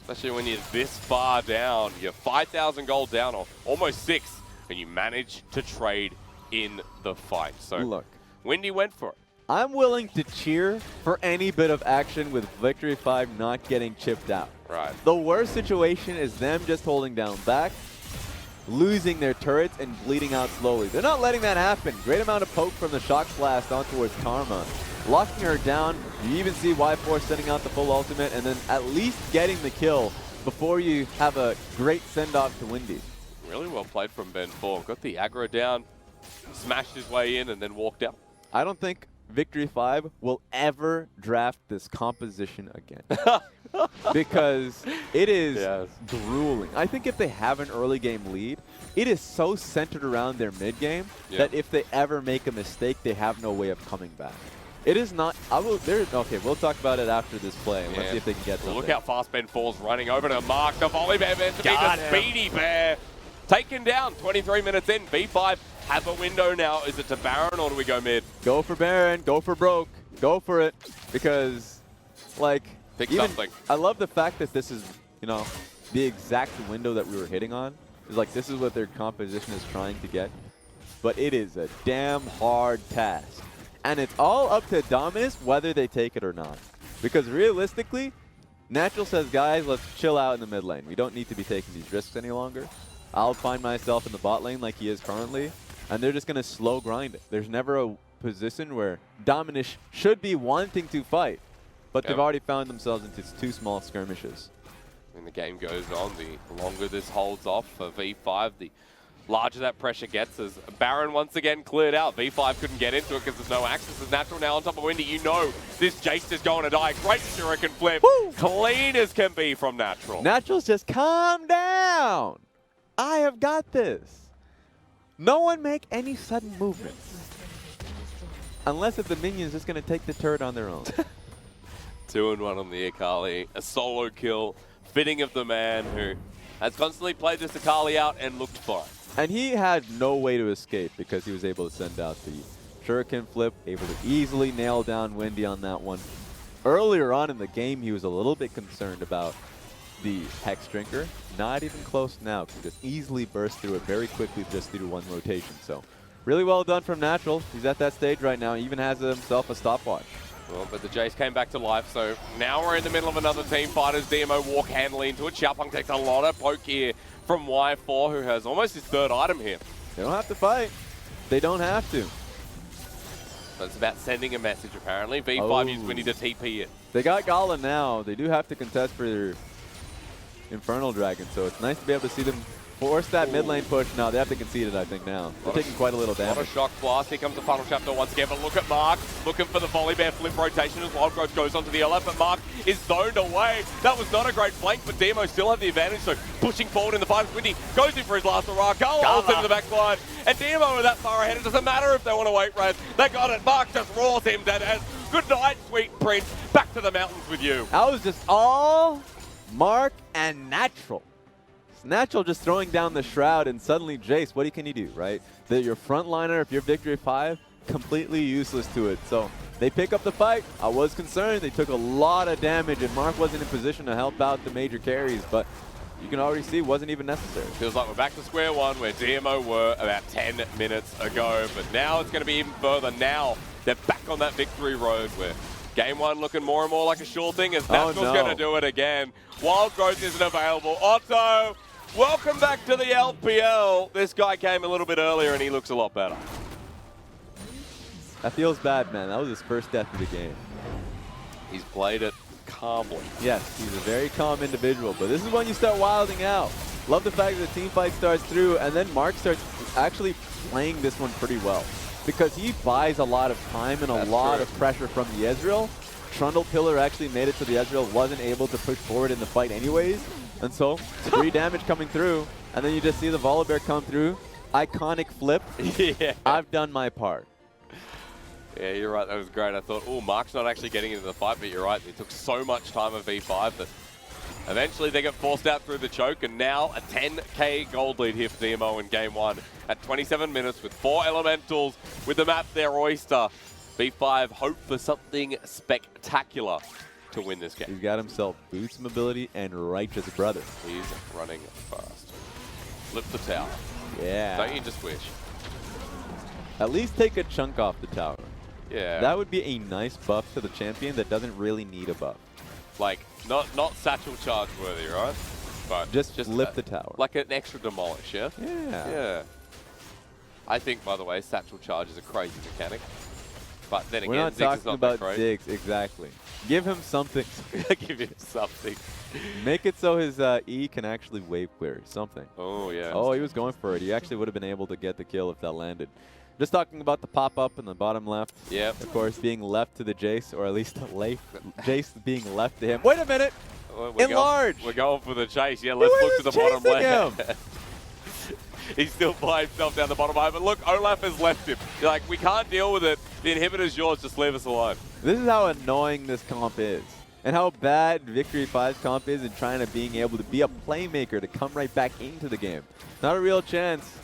Especially when you're this far down. You're 5,000 gold down, or almost 6, and you manage to trade in the fight. So Look, Wendy went for it. I'm willing to cheer for any bit of action with Victory 5 not getting chipped out. Right. The worst situation is them just holding down back, losing their turrets, and bleeding out slowly. They're not letting that happen. Great amount of poke from the Shock Blast on towards Karma. Locking her down, you even see Y4 sending out the full ultimate, and then at least getting the kill before you have a great send-off to Windy. Really well played from Benfall. Got the aggro down, smashed his way in, and then walked out. I don't think Victory 5 will ever draft this composition again. Because it is grueling. I think if they have an early game lead, it is so centered around their mid game that if they ever make a mistake, they have no way of coming back. It is not. Okay, we'll talk about it after this play. And let's see if they can get something. Look how fast Benfall's running over to Mark. The Volibear meant to be the speedy bear. Taken down 23 minutes in. V5 have a window now. Is it to Baron or do we go mid? Go for Baron. Go for broke. Go for it. Because, like, Pick something. I love the fact that this is, you know, the exact window that we were hitting on. It's like this is what their composition is trying to get. But it is a damn hard task. And it's all up to Dominus whether they take it or not. Because realistically, Natural says, guys, let's chill out in the mid lane. We don't need to be taking these risks any longer. I'll find myself in the bot lane like he is currently. And they're just going to slow grind it. There's never a position where Dominus should be wanting to fight. But they've already found themselves into 2 small skirmishes. When the game goes on, the longer this holds off for V5, the larger that pressure gets as Baron once again cleared out. V5 couldn't get into it because there's no access. As Natural now on top of Windy. You know this Jaycce is going to die. Great Shuriken flip. Woo! Clean as can be from Natural. Natural's just calm down. I have got this. No one make any sudden movements. Unless if the minion's just going to take the turret on their own. 2-1 on the Akali. A solo kill. Fitting of the man who has constantly played this Akali out and looked for it. And he had no way to escape because he was able to send out the Shuriken flip, able to easily nail down Windy on that one. Earlier on in the game, he was a little bit concerned about the Hex Drinker. Not even close now. Can just easily burst through it very quickly just through one rotation. So really well done from Natural. He's at that stage right now. He even has himself a stopwatch. Well, but the Jaycce came back to life, so now we're in the middle of another team fight as DMO walk handily into it. Xiaopeng takes a lot of poke here from Y4, who has almost his 3rd item here. They don't have to fight. They don't have to. But it's about sending a message, apparently. V5 used Windy to TP it. They got GALA now. They do have to contest for their Infernal Dragon, so it's nice to be able to see them force that mid lane push. No, they have to concede it, I think, now. They're taking quite a little damage. A lot of shock blast. Here comes the final chapter once again. But look at Mark looking for the Volibear flip rotation as Wild Growth goes onto the Olaf. But Mark is zoned away. That was not a great flank, but DMO still have the advantage. So pushing forward in the fight. Windy goes in for his last hurrah. GALA ults into the back line. And DMO are that far ahead. It doesn't matter if they want to wait, Raz. They got it. Mark just roars him dead as. Good night, sweet prince. Back to the mountains with you. That was just all Mark and Natural. Natural just throwing down the Shroud, and suddenly Jaycce, what can you do, right? Your frontliner, if you're Victory 5, completely useless to it. So they pick up the fight. I was concerned. They took a lot of damage, and Mark wasn't in position to help out the major carries, but you can already see it wasn't even necessary. Feels like we're back to square one where DMO were about 10 minutes ago, but now it's going to be even further. Now they're back on that victory road where game 1 looking more and more like a sure thing as Natural's going to do it again. Wild Growth isn't available. Otto, welcome back to the LPL. This guy came a little bit earlier and he looks a lot better. That feels bad, man. That was his first death of the game. He's played it calmly. Yes, he's a very calm individual, but this is when you start wilding out. Love the fact that the team fight starts through, and then Mark starts actually playing this one pretty well, because he buys a lot of time and a lot of pressure from the Ezreal. Trundle Pillar actually made it so the Ezreal wasn't able to push forward in the fight anyways, and so 3 damage coming through, and then you just see the Volibear come through. Iconic flip. Yeah. I've done my part. Yeah, you're right. That was great. I thought, oh, Mark's not actually getting into the fight, but you're right. It took so much time of V5 that eventually they get forced out through the choke, and now a 10k gold lead here for DMO in game 1 at 27 minutes with 4 elementals with the map their oyster. V5 hope for something spectacular to win this game. He's got himself boots mobility and righteous brother. He's running fast. Flip the tower. Yeah. Don't you just wish? At least take a chunk off the tower. Yeah. That would be a nice buff to the champion that doesn't really need a buff. Like, not satchel charge worthy, right? But just lift the tower. Like an extra demolish, yeah? Yeah. Yeah. I think, by the way, satchel charge is a crazy mechanic. But then We're again, not Ziggs talking is not about that Ziggs, exactly. Give him something. Give him something. Make it so his E can actually wave clear, something. Oh, yeah. Oh, he was going for it. He actually would have been able to get the kill if that landed. Just talking about the pop-up in the bottom left. Yep. Of course, being left to the Jaycce, or at least Jaycce being left to him. Wait a minute! Enlarge! We're going for the chase. Yeah, let's look to the bottom left. He's still by himself down the bottom line, but look, Olaf has left him. You're like, we can't deal with it. The inhibitor's yours, just leave us alone. This is how annoying this comp is, and how bad Victory 5's comp is in trying to being able to be a playmaker to come right back into the game. Not a real chance.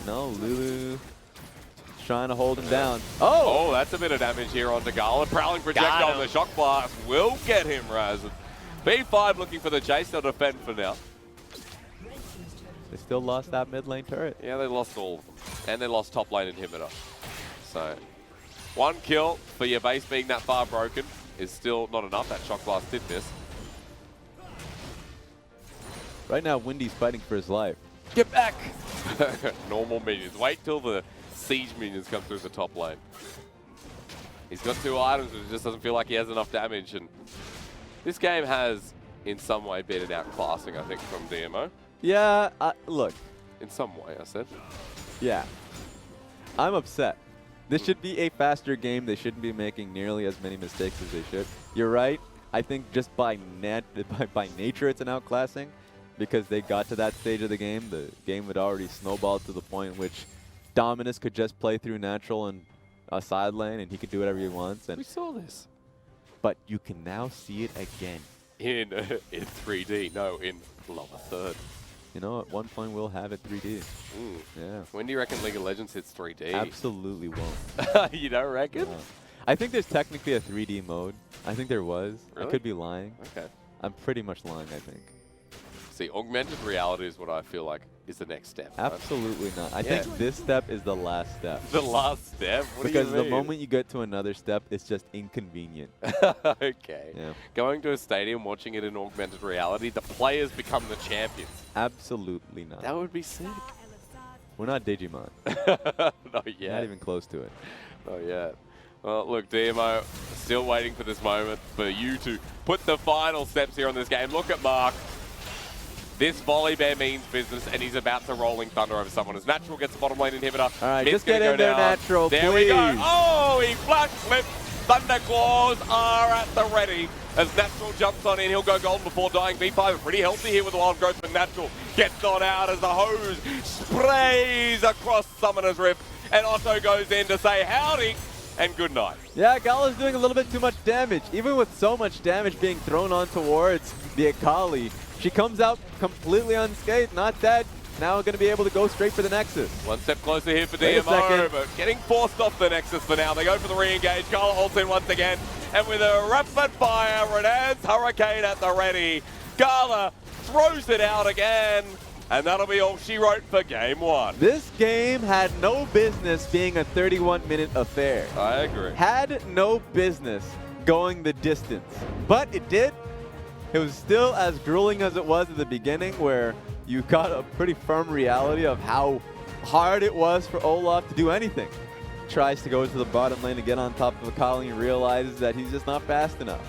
No, Lulu trying to hold him down. Oh, that's a bit of damage here onto GALA. Prowling projectile on the shock blast will get him razzed. B5 looking for the chase. They'll defend for now. They still lost that mid lane turret. Yeah, they lost all of them. And they lost top lane inhibitor. So, 1 kill for your base being that far broken is still not enough. That shock blast did miss. Right now, Windy's fighting for his life. Get back! Normal minions. Wait till the siege minions come through the top lane. He's got 2 items, but it just doesn't feel like he has enough damage. And this game has, in some way, been an outclassing, I think, from DMO. Yeah, look. In some way, I said. Yeah. I'm upset. This should be a faster game. They shouldn't be making nearly as many mistakes as they should. You're right. I think just by nature it's an outclassing, because they got to that stage of the game. The game had already snowballed to the point in which Dominus could just play through natural and a side lane, and he could do whatever he wants. And we saw this. But you can now see it again. In 3D. No, in lower third. You know, at one point we'll have it 3D. Yeah. When do you reckon League of Legends hits 3D? Absolutely won't. You don't reckon? No. I think there's technically a 3D mode. I think there was. Really? I could be lying. Okay. I'm pretty much lying, I think. See, augmented reality is what I feel like is the next step. Right? Absolutely not. I think this step is the last step. The last step? What because do you mean? the moment you get to another step, it's just inconvenient. Okay. Yeah. Going to a stadium, watching it in augmented reality, the players become the champions. Absolutely not. That would be sick. We're not Digimon. Not yet. Not even close to it. Not yet. Well, look, DMO, still waiting for this moment for you to put the final steps here on this game. Look at Mark. This Volibear means business, and he's about to Rolling Thunder over someone. As Natural gets the bottom lane inhibitor. All right, Mid's just get in there, down. Natural, there please. We go. Oh, he flash flips. Thunder Claws are at the ready. As Natural jumps on in, he'll go golden before dying. V5 pretty healthy here with the Wild Growth, but Natural gets not out as the hose sprays across Summoner's Rift. And Otto goes in to say howdy and good night. Yeah, GALA's doing a little bit too much damage. Even with so much damage being thrown on towards the Akali, she comes out completely unscathed, not dead. Now going to be able to go straight for the Nexus. One step closer here for Wait a DMO, second. but getting forced off the Nexus for now. They go for the re-engage. GALA ults in once again. And with a rapid fire, Renan's Hurricane at the ready. GALA throws it out again. And that'll be all she wrote for game 1. This game had no business being a 31-minute affair. I agree. Had no business going the distance. But it did. It was still as grueling as it was at the beginning, where you got a pretty firm reality of how hard it was for Olaf to do anything. tries to go to the bottom lane to get on top of Akali and realizes that he's just not fast enough.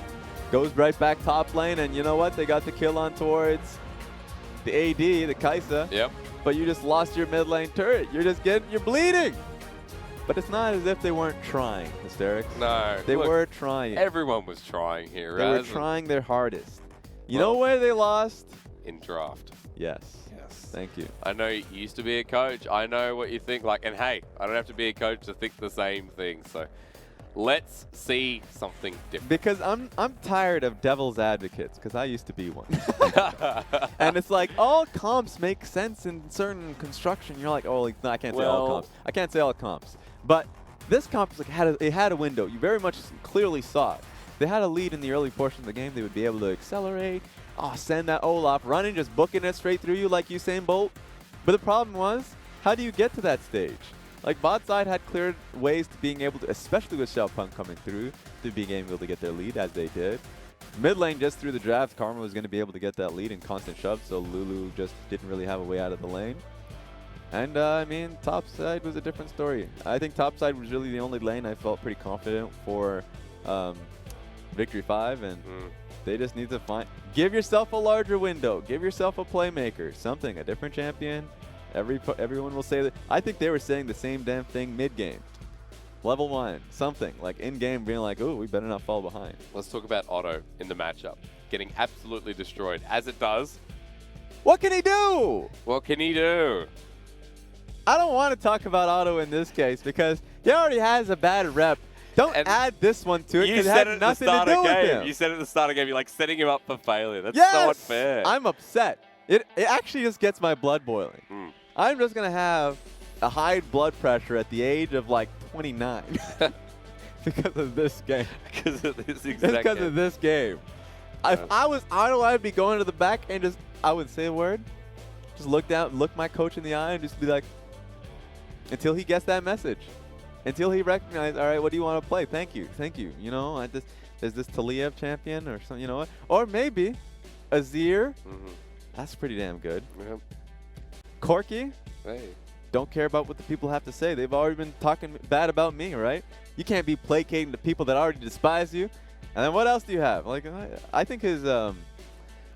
Goes right back top lane, and you know what? They got the kill on towards the AD, the Jaycce. Yep. But you just lost your mid lane turret. You're bleeding. But it's not as if they weren't trying, Hysterics. No. They look, were trying. Everyone was trying here. They were trying their hardest. You know where they lost? In draft. Yes. Yes. Thank you. I know you used to be a coach. I know what you think. And hey, I don't have to be a coach to think the same thing. So let's see something different. Because I'm tired of devil's advocates, because I used to be one. And it's like all comps make sense in certain construction. You're like, oh, I can't say all comps. I can't say all comps. But this comp is like it had a window. You very much clearly saw it. They had a lead in the early portion of the game. They would be able to accelerate. Oh, send that Olaf running, just booking it straight through you like Usain Bolt. But the problem was, how do you get to that stage? Like, bot side had cleared ways to being able to, especially with Xiaopeng coming through, to being able to get their lead as they did. Mid lane, just through the draft, Karma was going to be able to get that lead in constant shove, so Lulu just didn't really have a way out of the lane. And, I mean, top side was a different story. I think top side was really the only lane I felt pretty confident for Victory 5, and they just need to give yourself a larger window. Give yourself a playmaker, something, a different champion. Everyone will say that. I think they were saying the same damn thing mid-game. Level 1, something, like in-game being like, ooh, we better not fall behind. Let's talk about Otto in the matchup. Getting absolutely destroyed, as it does. What can he do? What can he do? I don't want to talk about Otto in this case because he already has a bad rep. Don't add this one to it because it had nothing to do with him. You said at the start of the game, you're like setting him up for failure. That's yes! so unfair. I'm upset. It actually just gets my blood boiling. I'm just going to have a high blood pressure at the age of like 29 because of this game. Because of this exact game. Because of this game. If I was Otto, I'd be going to the back and I would say a word, just look down, look my coach in the eye and just be like, until he gets that message. Until he recognizes, all right, what do you want to play? Thank you. You know, there's this Taliev champion or something, you know what? Or maybe Azir. That's pretty damn good. Yep. Corki. Hey. Don't care about what the people have to say. They've already been talking bad about me, right? You can't be placating to people that already despise you. And then what else do you have? Like, I think his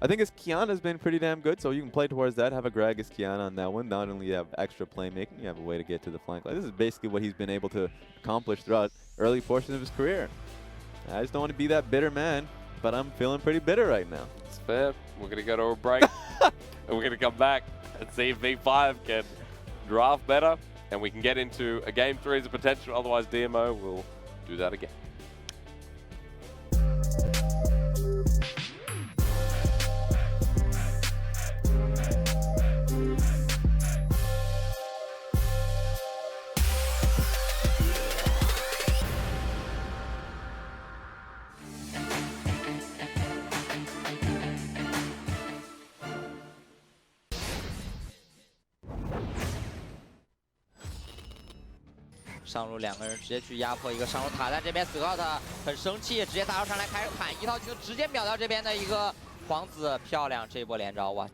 Kiana has been pretty damn good, so you can play towards that. Have a Gragas Kiana on that one. Not only you have extra playmaking, you have a way to get to the flank. Like, this is basically what he's been able to accomplish throughout early portions of his career. I just don't want to be that bitter man, but I'm feeling pretty bitter right now. It's fair. We're going to go to a break, and we're going to come back and see if V5 can draft better, and we can get into a Game 3 as a potential. Otherwise, DMO will do that again.上路两个人直接去压迫一个上路塔，但这边Scott很生气，直接大招上来开始砍一套技能，直接秒掉这边的一个皇子，漂亮！这波连招哇！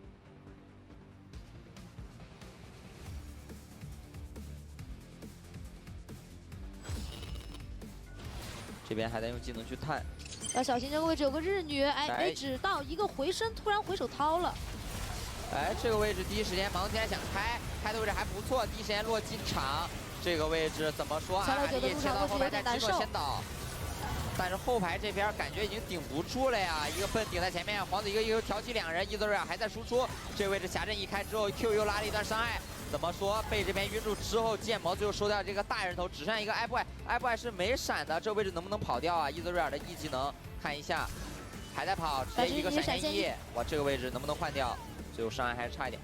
这边还在用技能去探，要小心这个位置有个日女，哎，没指到一个回身，突然回手掏了。哎，这个位置第一时间忙起来想开的位置还不错，第一时间落进场。 这个位置怎么说啊？也切到后排，但基诺先倒，但是后排这边感觉已经顶不住了呀！一个笨顶在前面，皇子一个调起两人，Ezreal还在输出。这个位置霞阵一开之后 ，Q 又拉了一段伤害。怎么说？被这边晕住之后，剑魔最后收掉这个大人头，只剩下一个 F Y 是没闪的，这个位置能不能跑掉啊？Ezreal的 E 技能看一下，还在跑，直接一个闪现 E， 哇，这个位置能不能换掉？最后伤害还是差一点。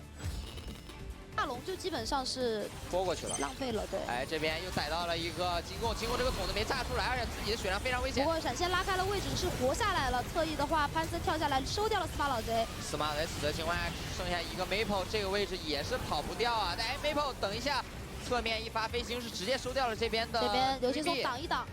大龙就基本上是拖过去了，浪费了，对。哎，这边又逮到了一个进攻这个桶子没炸出来，而且自己的血量非常危险。不过闪现拉开了位置，是活下来了。侧翼的话，潘森跳下来收掉了司马老贼。司马老贼死的情况下，剩下一个 Maple， 这个位置也是跑不掉啊。哎 ，Maple 等一下，侧面一发飞行是直接收掉了这边的。这边刘劲松挡一挡。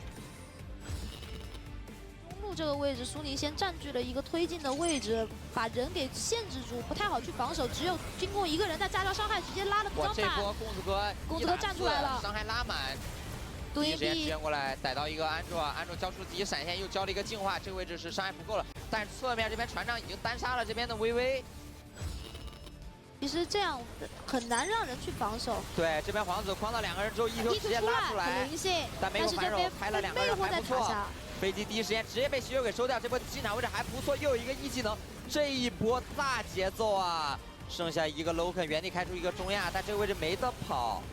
这个位置，苏宁先占据了一个推进的位置，把人给限制住，不太好去防守。只有经过一个人，但加条伤害直接拉的比较满。这波公子哥站出来了，伤害拉满。第一时间支援过来，逮到一个安卓，安卓交出第一闪现，又交了一个净化，这个位置是伤害不够了。但是侧面这边船长已经单杀了这边的微微。其实这样很难让人去防守。对，这边皇子框到2个人之后，E Q直接拉出来，很灵性，但没有反手，拍了2个人还不错。飞机第一时间直接被喜友给收掉，这波进场位置还不错，又有一个一技能，这一波大节奏啊！剩下一个 Loken 原地开出一个中亚，但这个位置没得跑。